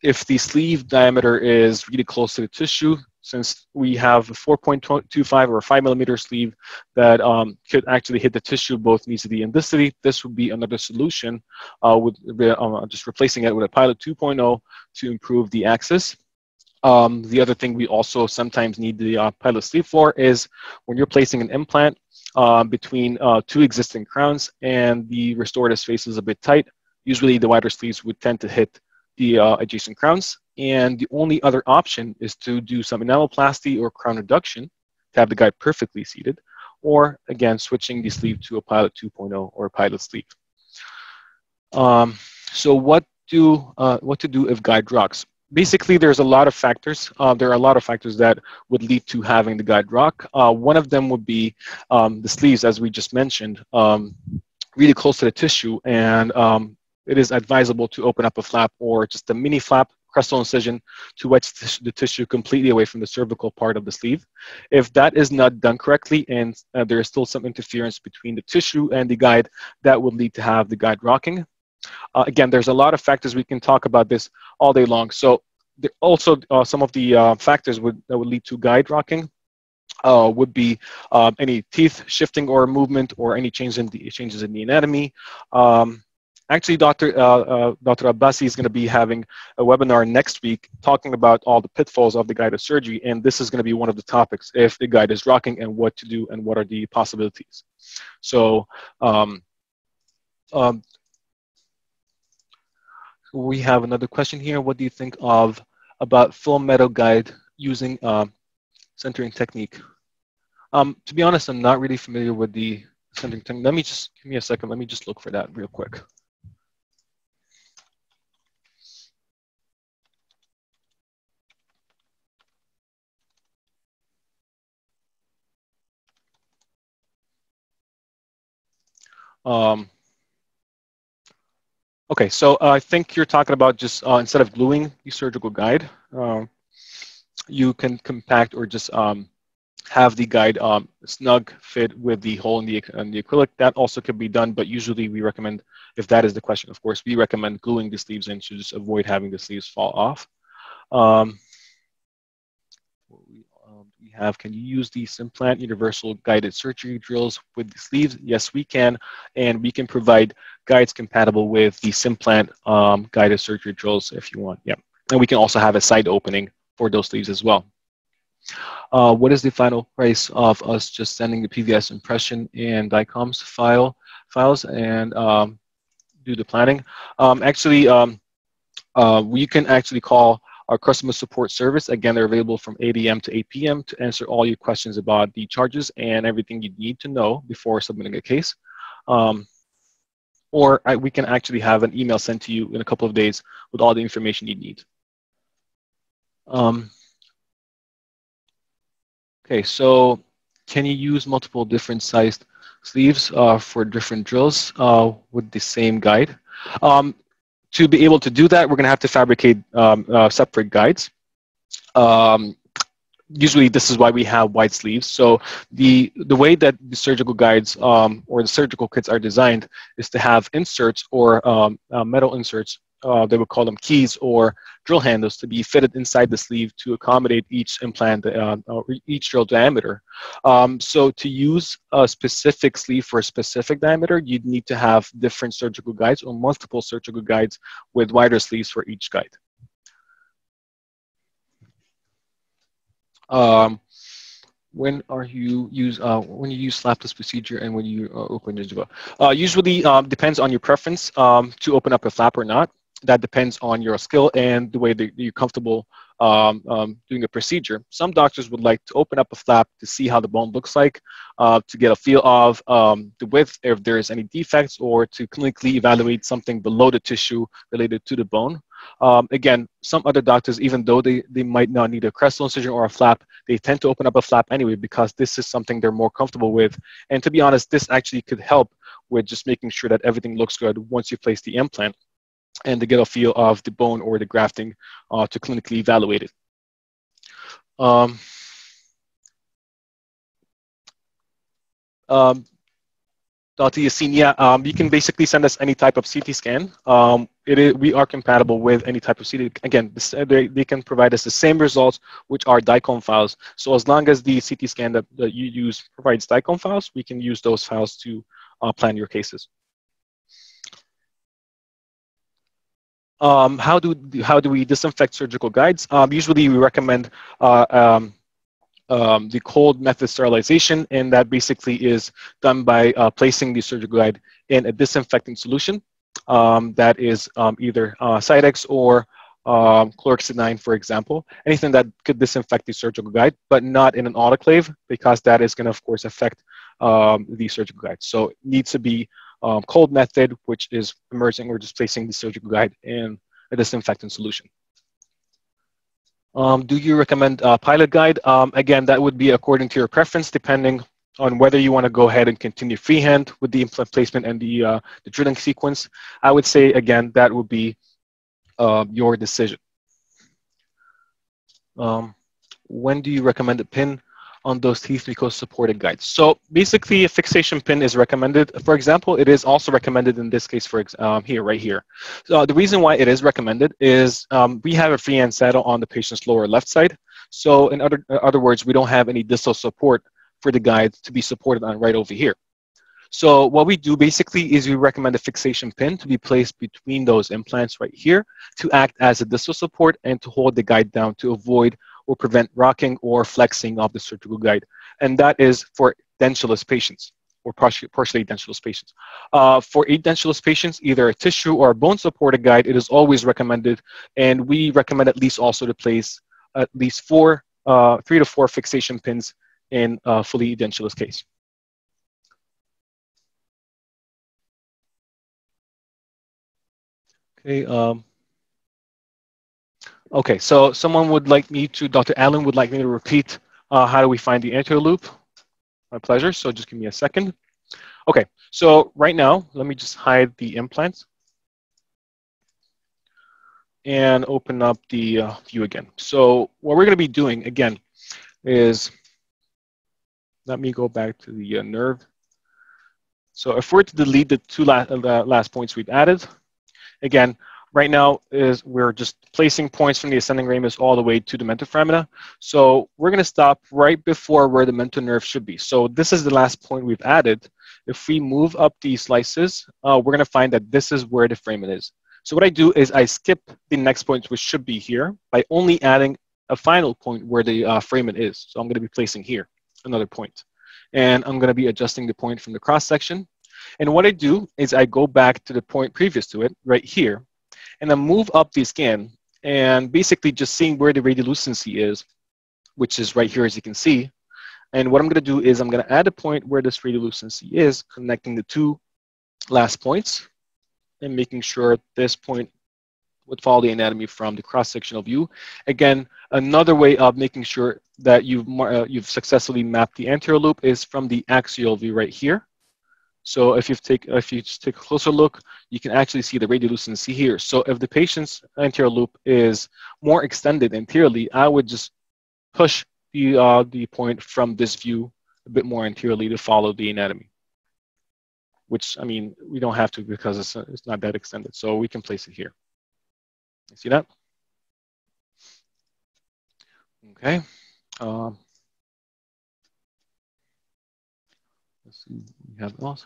If the sleeve diameter is really close to the tissue, since we have a 4.25 or a 5 millimeter sleeve that could actually hit the tissue both mesity and distally, this would be another solution with just replacing it with a pilot 2.0 to improve the access. The other thing we also sometimes need the pilot sleeve for is when you're placing an implant between two existing crowns and the restorative space is a bit tight. Usually the wider sleeves would tend to hit the adjacent crowns, and the only other option is to do some enamelplasty or crown reduction to have the guide perfectly seated, or again switching the sleeve to a pilot 2.0 or a pilot sleeve. So what to do if guide rocks? Basically, there's a lot of factors. There are a lot of factors that would lead to having the guide rock. One of them would be the sleeves, as we just mentioned, really close to the tissue, and it is advisable to open up a flap or just a mini flap, crestal incision, to wedge the tissue completely away from the cervical part of the sleeve. If that is not done correctly and there is still some interference between the tissue and the guide, that would lead to have the guide rocking. Again, there's a lot of factors. We can talk about this all day long. So there also some of the factors that would lead to guide rocking would be any teeth shifting or movement or any changes in the anatomy. Actually, Dr. Abbasi is going to be having a webinar next week talking about all the pitfalls of the guided surgery, and this is going to be one of the topics, if the guide is rocking and what to do and what are the possibilities. So we have another question here. What do you think about full metal guide using centering technique? To be honest, I'm not really familiar with the centering technique. Let me just, give me a second. Let me just look for that real quick. Okay, so I think you're talking about just instead of gluing the surgical guide, you can compact or just have the guide snug fit with the hole in the acrylic. That also could be done, but usually we recommend, if that is the question, of course, we recommend gluing the sleeves in to just avoid having the sleeves fall off. We have, can you use the Implant universal guided surgery drills with the sleeves? Yes, we can, and we can provide guides compatible with the Implant guided surgery drills if you want. Yeah, and we can also have a side opening for those sleeves as well. What is the final price of us just sending the PVS impression and DICOMs files and do the planning? We can actually call our customer support service. Again, they're available from 8 a.m. to 8 p.m. to answer all your questions about the charges and everything you need to know before submitting a case. We can actually have an email sent to you in a couple of days with all the information you need. Okay, so can you use multiple different sized sleeves for different drills with the same guide? To be able to do that, we're going to have to fabricate separate guides. Usually, this is why we have wide sleeves. So the way that the surgical guides or the surgical kits are designed is to have inserts or metal inserts. They would call them keys or drill handles to be fitted inside the sleeve to accommodate each implant or each drill diameter. So to use a specific sleeve for a specific diameter, you'd need to have different surgical guides or multiple surgical guides with wider sleeves for each guide. When you use slapless procedure and when you open gingiva? Usually depends on your preference to open up a flap or not. That depends on your skill and the way that you're comfortable doing a procedure. Some doctors would like to open up a flap to see how the bone looks like, to get a feel of the width, if there is any defects, or to clinically evaluate something below the tissue related to the bone. Again, some other doctors, even though they might not need a crestal incision or a flap, they tend to open up a flap anyway because this is something they're more comfortable with. And to be honest, this actually could help with just making sure that everything looks good once you place the implant, and to get a feel of the bone or the grafting to clinically evaluate it. Dr. Yassin, yeah, you can basically send us any type of CT scan. We are compatible with any type of CT. Again, they can provide us the same results, which are DICOM files. So as long as the CT scan that you use provides DICOM files, we can use those files to plan your cases. How do we disinfect surgical guides? Usually we recommend the cold method sterilization, and that basically is done by placing the surgical guide in a disinfectant solution that is either Cydex or chlorhexidine, for example. Anything that could disinfect the surgical guide, but not in an autoclave, because that is going to, of course, affect the surgical guide. So it needs to be cold method, which is immersing or just placing the surgical guide in a disinfectant solution. Do you recommend a pilot guide? Again, that would be according to your preference, depending on whether you want to go ahead and continue freehand with the implant placement and the drilling sequence. I would say, again, that would be your decision. When do you recommend a pin on those teeth mucosa supported guides? So basically, a fixation pin is recommended. For example, it is also recommended in this case for right here. So the reason why it is recommended is we have a freehand saddle on the patient's lower left side. So in other words, we don't have any distal support for the guide to be supported on right over here. So what we do basically is we recommend a fixation pin to be placed between those implants right here to act as a distal support and to hold the guide down to avoid or prevent rocking or flexing of the surgical guide. And that is for edentulous patients or partially edentulous patients. For edentulous patients, either a tissue or a bone supported guide, it is always recommended, and we recommend at least also to place at least 3 to 4 fixation pins in a fully edentulous case. Okay. Okay, so someone would like me to, Dr. Allen would like me to repeat how do we find the anterior loop? My pleasure, so just give me a second. Okay, so right now, let me just hide the implants and open up the view again. So what we're gonna be doing again is, let me go back to the nerve. So if we're to delete the 2 last points we've added, again, right now is we're just placing points from the ascending ramus all the way to the mental foramina. So we're going to stop right before where the mental nerve should be. So this is the last point we've added. If we move up these slices, we're going to find that this is where the foramen is. So what I do is I skip the next point, which should be here, by only adding a final point where the foramen is. So I'm going to be placing here another point. And I'm going to be adjusting the point from the cross section. And what I do is I go back to the point previous to it, right here, and then move up the scan and basically just seeing where the radiolucency is, which is right here, as you can see. And what I'm going to do is I'm going to add a point where this radiolucency is, connecting the 2 last points and making sure this point would follow the anatomy from the cross-sectional view. Again, another way of making sure that you've successfully mapped the anterior loop is from the axial view right here. So if you just take a closer look, you can actually see the radiolucency here. So if the patient's anterior loop is more extended anteriorly, I would just push the point from this view a bit more anteriorly to follow the anatomy. Which, I mean, we don't have to because it's not that extended. So we can place it here. You see that? Okay. Let's see, we have else.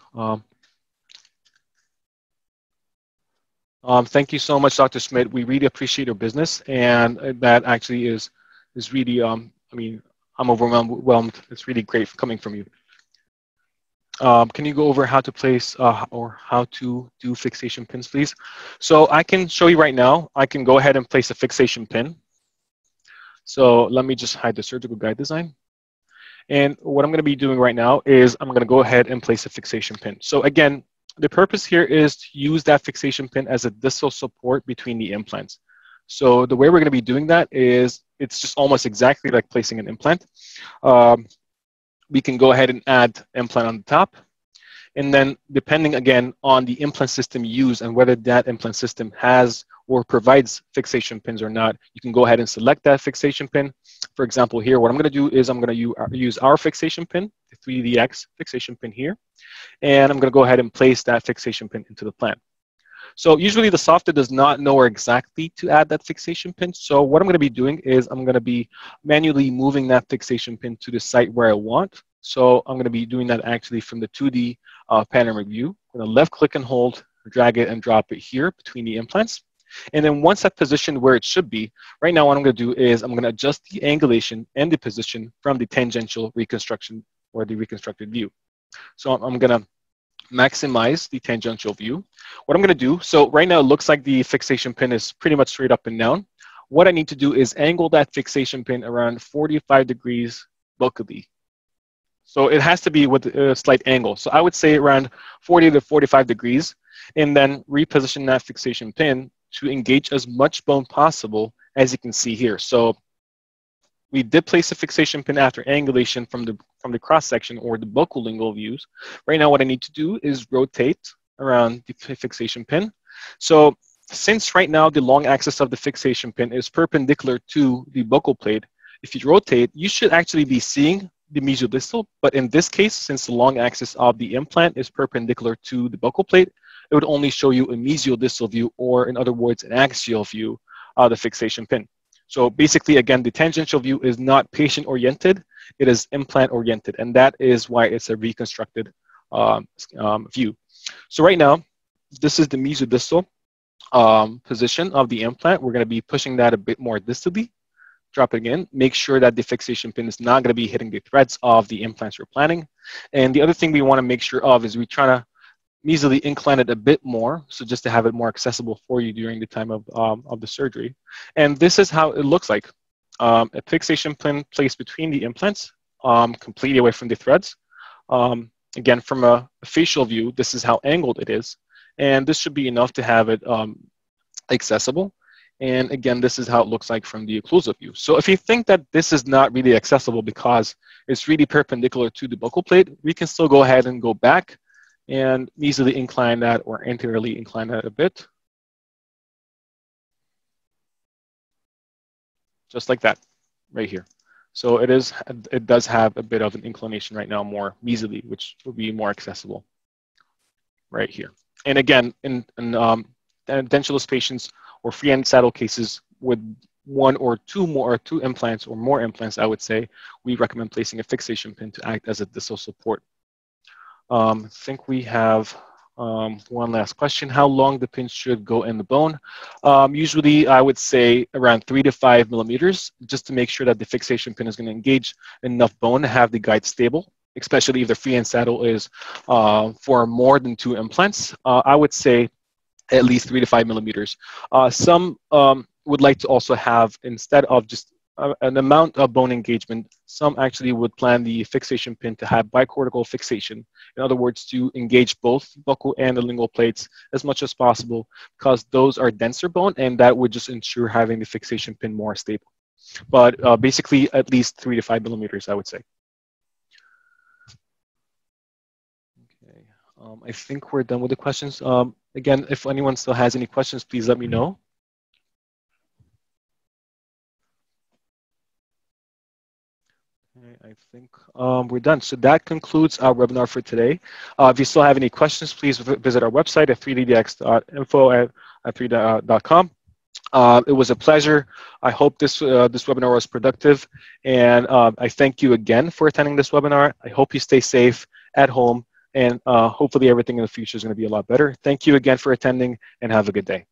Thank you so much, Dr. Smith. We really appreciate your business, and that actually is really, I mean, I'm overwhelmed. It's really great coming from you. Can you go over how to place or how to do fixation pins, please? So I can show you right now. I can go ahead and place a fixation pin. So let me just hide the surgical guide design. And what I'm going to be doing right now is I'm going to go ahead and place a fixation pin. So again, the purpose here is to use that fixation pin as a distal support between the implants. So the way we're going to be doing that is it's just almost exactly like placing an implant. We can go ahead and add implant on the top. And then depending again on the implant system used and whether that implant system has or provides fixation pins or not, you can go ahead and select that fixation pin. For example, here, what I'm going to do is I'm going to use our fixation pin, the 3DX fixation pin here. And I'm going to go ahead and place that fixation pin into the plan. So usually the software does not know where exactly to add that fixation pin. So what I'm going to be doing is I'm going to be manually moving that fixation pin to the site where I want. So I'm going to be doing that actually from the 2D panoramic view. I'm going to left click and hold, drag it and drop it here between the implants. And then once that's positioned where it should be, right now what I'm going to do is I'm going to adjust the angulation and the position from the tangential reconstruction or the reconstructed view. So I'm going to maximize the tangential view. What I'm going to do, so right now it looks like the fixation pin is pretty much straight up and down. What I need to do is angle that fixation pin around 45 degrees buccally. So it has to be with a slight angle. So I would say around 40 to 45 degrees, and then reposition that fixation pin to engage as much bone possible, as you can see here. So we did place a fixation pin after angulation from the cross section or the buccolingual views. Right now what I need to do is rotate around the fixation pin. So since right now the long axis of the fixation pin is perpendicular to the buccal plate, if you rotate, you should actually be seeing the mesiodistal, but in this case, since the long axis of the implant is perpendicular to the buccal plate, it would only show you a mesiodistal view, or in other words, an axial view of the fixation pin. So basically, again, the tangential view is not patient-oriented, it is implant-oriented, and that is why it's a reconstructed view. So right now, this is the mesodistal position of the implant. We're going to be pushing that a bit more distally, dropping in. Make sure that the fixation pin is not going to be hitting the threads of the implants we're planning. And the other thing we want to make sure of is we try to mesally incline it a bit more, so just to have it more accessible for you during the time of the surgery. And this is how it looks like. A fixation pin placed between the implants, completely away from the threads. Again, from a facial view, this is how angled it is. And this should be enough to have it accessible. And again, this is how it looks like from the occlusal view. So if you think that this is not really accessible because it's really perpendicular to the buccal plate, we can still go ahead and go back and easily incline that or anteriorly incline that a bit. Just like that, right here. So it does have a bit of an inclination right now, more mesally, which will be more accessible right here. And again, in edentulous patients or free end saddle cases with one or two implants or more implants, I would say, we recommend placing a fixation pin to act as a distal support. I think we have one last question. How long the pin should go in the bone? Usually, I would say around 3 to 5 millimeters, just to make sure that the fixation pin is going to engage enough bone to have the guide stable, especially if the free end saddle is for more than 2 implants. I would say at least 3 to 5 millimeters. Some would like to also have, instead of just an amount of bone engagement, some actually would plan the fixation pin to have bicortical fixation. In other words, to engage both buccal and the lingual plates as much as possible, because those are denser bone, and that would just ensure having the fixation pin more stable. But basically, at least 3 to 5 millimeters, I would say. Okay, I think we're done with the questions. Again, if anyone still has any questions, please let me know. I think we're done. So that concludes our webinar for today. If you still have any questions, please visit our website at 3ddx.info@3d.com. It was a pleasure. I hope this webinar was productive, and I thank you again for attending this webinar. I hope you stay safe at home, and hopefully everything in the future is going to be a lot better. Thank you again for attending, and have a good day.